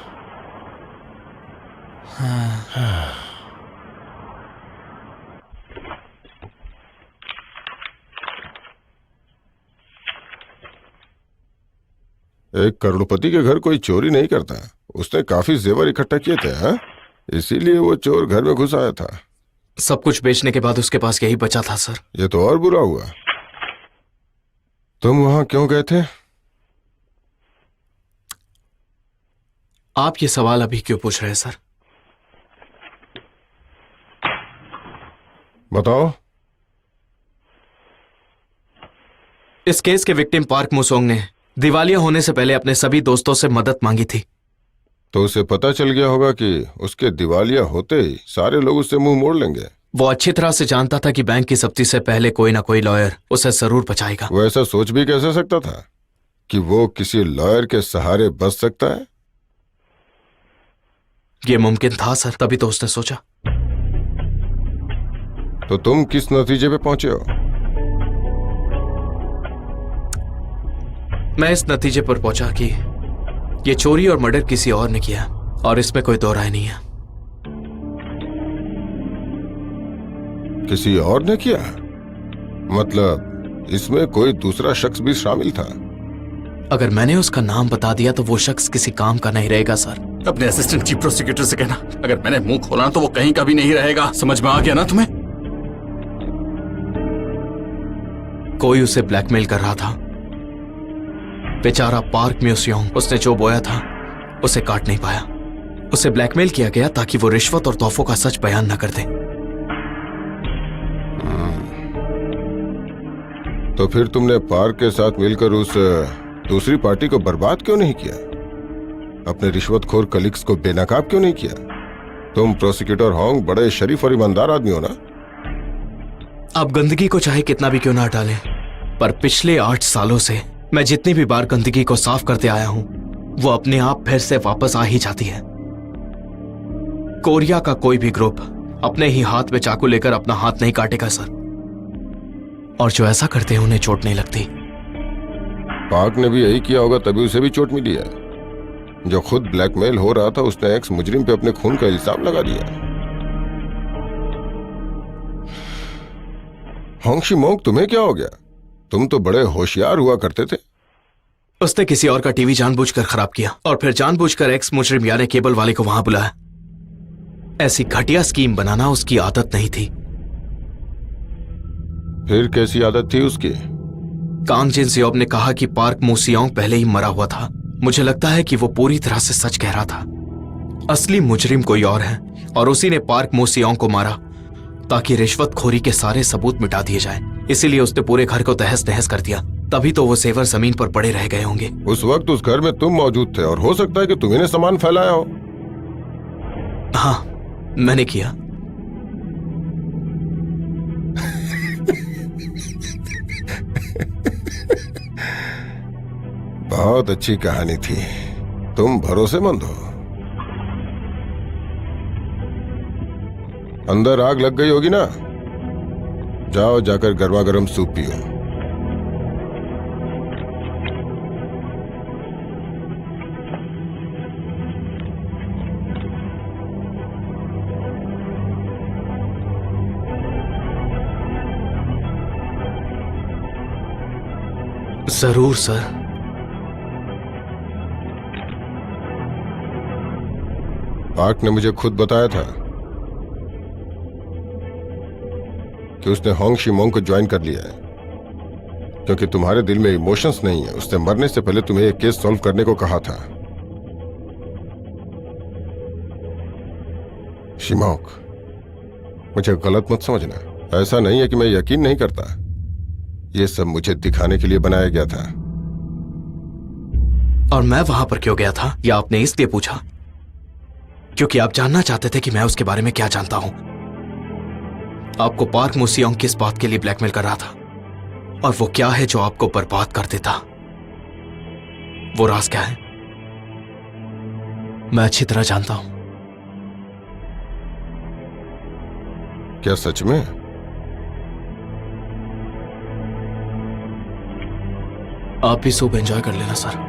एक करोड़पति के घर कोई चोरी नहीं करता। उसने काफी जेवर इकट्ठा किए थे, हाँ? इसीलिए वो चोर घर में घुस आया था। सब कुछ बेचने के बाद उसके पास यही बचा था सर। ये तो और बुरा हुआ। तुम वहां क्यों गए थे? आप ये सवाल अभी क्यों पूछ रहे हैं सर? बताओ। इस केस के विक्टिम पार्क मुसोंग ने दिवालिया होने से पहले अपने सभी दोस्तों से मदद मांगी थी। तो उसे पता चल गया होगा कि उसके दिवालिया होते ही सारे लोग उससे मुंह मोड़ लेंगे। वो अच्छी तरह से जानता था कि बैंक की जब्ती से पहले कोई ना कोई लॉयर उसे जरूर बचाएगा। वो ऐसा सोच भी कैसे सकता था कि वो किसी लॉयर के सहारे बच सकता है? ये मुमकिन था सर, तभी तो उसने सोचा। तो तुम किस नतीजे पे पहुंचे हो? मैं इस नतीजे पर पहुंचा कि ये चोरी और मर्डर किसी और ने किया और इसमें कोई दो राय नहीं है। किसी और ने किया? मतलब इसमें कोई दूसरा शख्स भी शामिल था? अगर मैंने उसका नाम बता दिया तो वो शख्स किसी काम का नहीं रहेगा सर। अपने असिस्टेंट चीफ प्रोसिक्यूटर से कहना, अगर मैंने मुंह खोला तो वो कहीं का भी नहीं रहेगा। समझ में आ गया ना तुम्हें? कोई उसे ब्लैकमेल कर रहा था। बेचारा पार्क म्यूसियम, उसने जो बोया था उसे काट नहीं पाया। उसे ब्लैकमेल किया गया ताकि वो रिश्वत और तोहफों का सच बयान न कर दे। तो फिर तुमने पार्क के साथ मिलकर उस दूसरी पार्टी को बर्बाद क्यों नहीं किया? अपने रिश्वतखोर कलीग्स को बेनकाब क्यों नहीं किया? तुम प्रोसिक्यूटर होंग बड़े शरीफ और ईमानदार आदमी हो ना? आप गंदगी को चाहे कितना भी क्यों ना हटा लें, पर पिछले 8 सालों से मैं जितनी भी बार गंदगी को साफ करते आया हूं, वो अपने आप फिर से वापस आ ही जाती है। कोरिया का कोई भी ग्रुप अपने ही हाथ में चाकू लेकर अपना हाथ नहीं काटेगा सर, और जो ऐसा करते हैं उन्हें चोट नहीं लगती। पार्क ने भी यही किया होगा, तभी उसे भी चोट मिली है। जो खुद ब्लैकमेल हो रहा था उसने एक्स मुजरिम पे अपने खून का इल्जाम लगा दिया। होंगशी मोंग, तुम्हें क्या हो गया? तुम तो बड़े होशियार हुआ करते थे। उसने किसी और का टीवी जानबूझकर खराब किया और फिर जानबूझकर एक्स मुजरिम यानी केबल वाले को वहां बुलाया। ऐसी घटिया स्कीम बनाना उसकी आदत नहीं थी। फिर कैसी आदत थी उसकी? कांग जिन सियोब ने कहा कि पार्क मूसियोंग पहले ही मरा हुआ था। मुझे लगता है कि वो पूरी तरह से सच कह रहा था। असली मुजरिम कोई और है और उसी ने पार्क मूसियोंग को मारा ताकि रिश्वतखोरी के सारे सबूत मिटा दिए जाएं। इसीलिए उसने पूरे घर को तहस नहस कर दिया। तभी तो वो जेवर जमीन पर पड़े रह गए होंगे। उस वक्त उस घर में तुम मौजूद थे और हो सकता है कि तुम्ही ने सामान फैलाया हो। हाँ, मैंने किया। बहुत अच्छी कहानी थी। तुम भरोसेमंद हो। अंदर आग लग गई होगी ना? जाओ, जाकर गर्मा गर्म सूप पियो। जरूर सर। पार्क ने मुझे खुद बताया था कि उसने होंगशी मोंग को ज्वाइन कर लिया है। क्योंकि तुम्हारे दिल में इमोशंस नहीं है। उसने मरने से पहले तुम्हें एक केस सॉल्व करने को कहा था। शिमोक, मुझे गलत मत समझना। ऐसा नहीं है कि मैं यकीन नहीं करता। ये सब मुझे दिखाने के लिए बनाया गया था। और मैं वहां पर क्यों गया था, या आपने इसलिए पूछा क्योंकि आप जानना चाहते थे कि मैं उसके बारे में क्या जानता हूं? आपको पार्क मुसियोंग किस बात के लिए ब्लैकमेल कर रहा था, और वो क्या है जो आपको बर्बाद कर देता? वो राज क्या है मैं अच्छी तरह जानता हूं। क्या सच में? आप भी सूप एंजॉय कर लेना सर।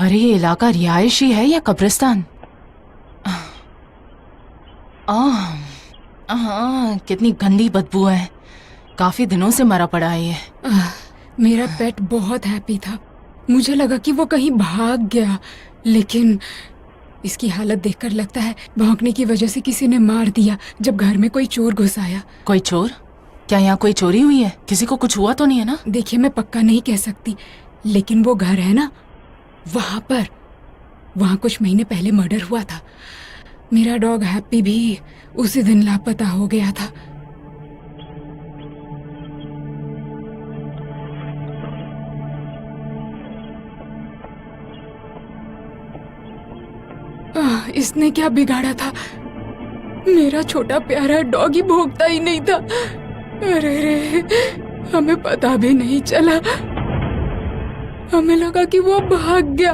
अरे ये इलाका रिहायशी है या कब्रिस्तान? कितनी गंदी बदबू है। काफी दिनों से मरा पड़ा है ये। मेरा पेट बहुत हैप्पी था। मुझे लगा कि वो कहीं भाग गया, लेकिन इसकी हालत देखकर लगता है भौंकने की वजह से किसी ने मार दिया जब घर में कोई चोर घुस आया। कोई चोर? क्या यहाँ कोई चोरी हुई है? किसी को कुछ हुआ तो नहीं है ना? देखिए, मैं पक्का नहीं कह सकती, लेकिन वो घर है ना, वहाँ कुछ महीने पहले मर्डर हुआ था। मेरा डॉग हैप्पी भी उसी दिन लापता हो गया था। इसने क्या बिगाड़ा था? मेरा छोटा प्यारा डॉग ही भोंकता ही नहीं था। अरे रे, हमें पता भी नहीं चला। हमें लगा कि वो भाग गया।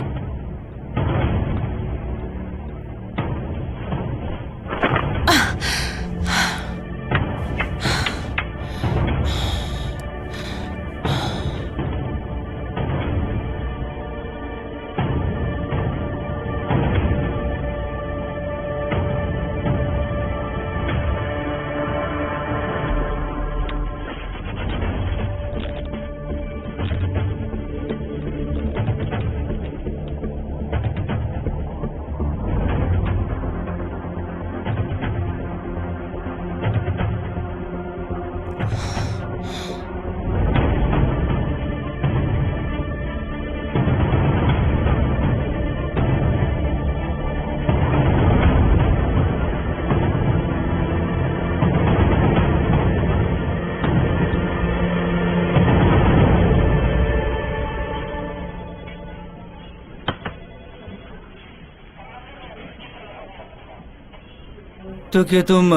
तो क्या तुम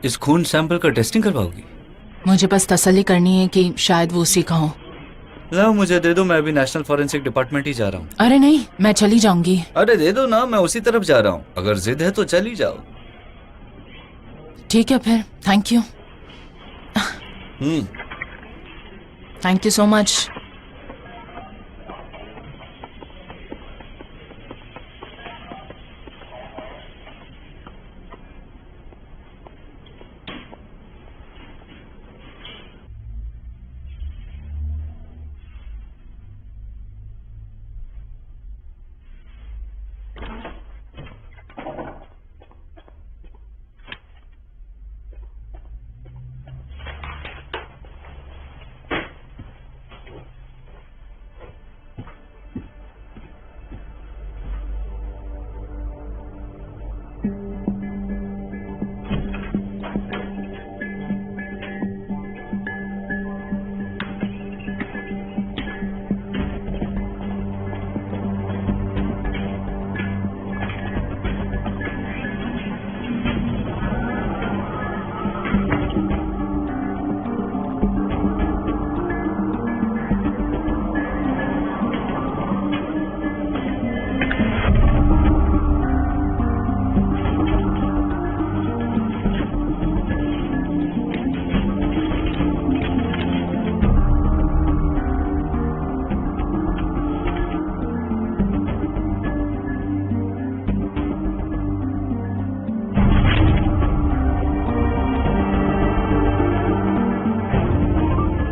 इस खून सैंपल का टेस्टिंग करवाओगी? मुझे बस तसल्ली करनी है कि शायद वो उसी का हो। लाओ मुझे दे दो, मैं अभी नेशनल फॉरेंसिक डिपार्टमेंट ही जा रहा हूँ। अरे नहीं, मैं चली जाऊंगी। अरे दे दो ना, मैं उसी तरफ जा रहा हूँ। अगर जिद है तो चली जाओ। ठीक है फिर, thank you. Thank you so much.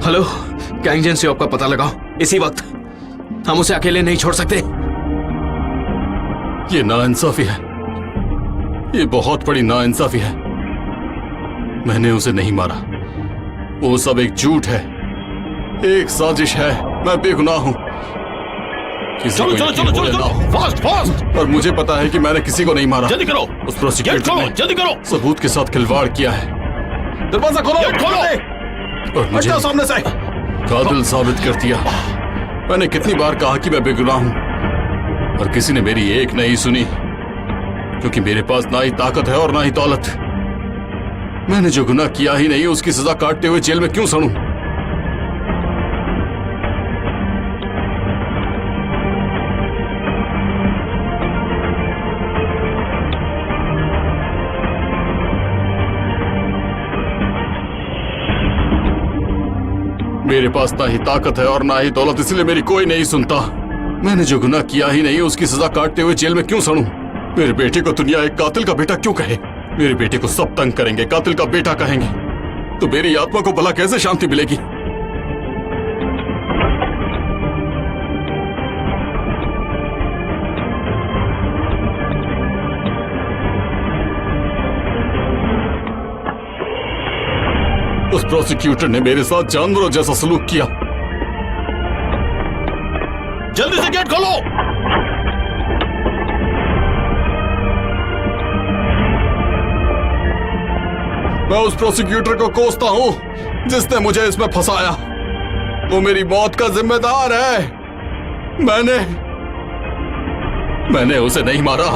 Hello, gang agency आपका पता लगाओ इसी वक्त। हम उसे अकेले नहीं छोड़ सकते। ये नाइंसाफी है, ये बहुत बड़ी नाइंसाफी है। मैंने उसे नहीं मारा, वो सब एक झूठ है, एक साजिश है। मैं बेगुनाह हूं। किसी को यकीन हो या ना हो, फास्ट फास्ट। और मुझे पता है कि मैंने किसी को नहीं मारा। जल्दी करो, उस प्रोसिक्यूटर ने जल्दी करो। सबूत के साथ खिलवाड़ किया है दरवाजा खोलो, और मुझे हटो सामने से। कातिल साबित कर दिया। मैंने कितनी बार कहा कि मैं बेगुनाह हूं और किसी ने मेरी एक नहीं सुनी, क्योंकि मेरे पास ना ही ताकत है और ना ही दौलत। मैंने जो गुनाह किया ही नहीं, उसकी सजा काटते हुए जेल में क्यों सड़ूं? मेरे पास ना ही ताकत है और ना ही दौलत, इसलिए मेरी कोई नहीं सुनता। मैंने जो गुनाह किया ही नहीं, उसकी सजा काटते हुए जेल में क्यों सड़ूं? मेरे बेटे को दुनिया एक कातिल का बेटा क्यों कहे? मेरे बेटे को सब तंग करेंगे, कातिल का बेटा कहेंगे, तो मेरी आत्मा को भला कैसे शांति मिलेगी? उस प्रोसिक्यूटर ने मेरे साथ जानवरों जैसा सलूक किया। जल्दी से गेट खोलो। मैं उस प्रोसिक्यूटर को कोसता हूं जिसने मुझे इसमें फंसाया। वो मेरी मौत का जिम्मेदार है। मैंने उसे नहीं मारा।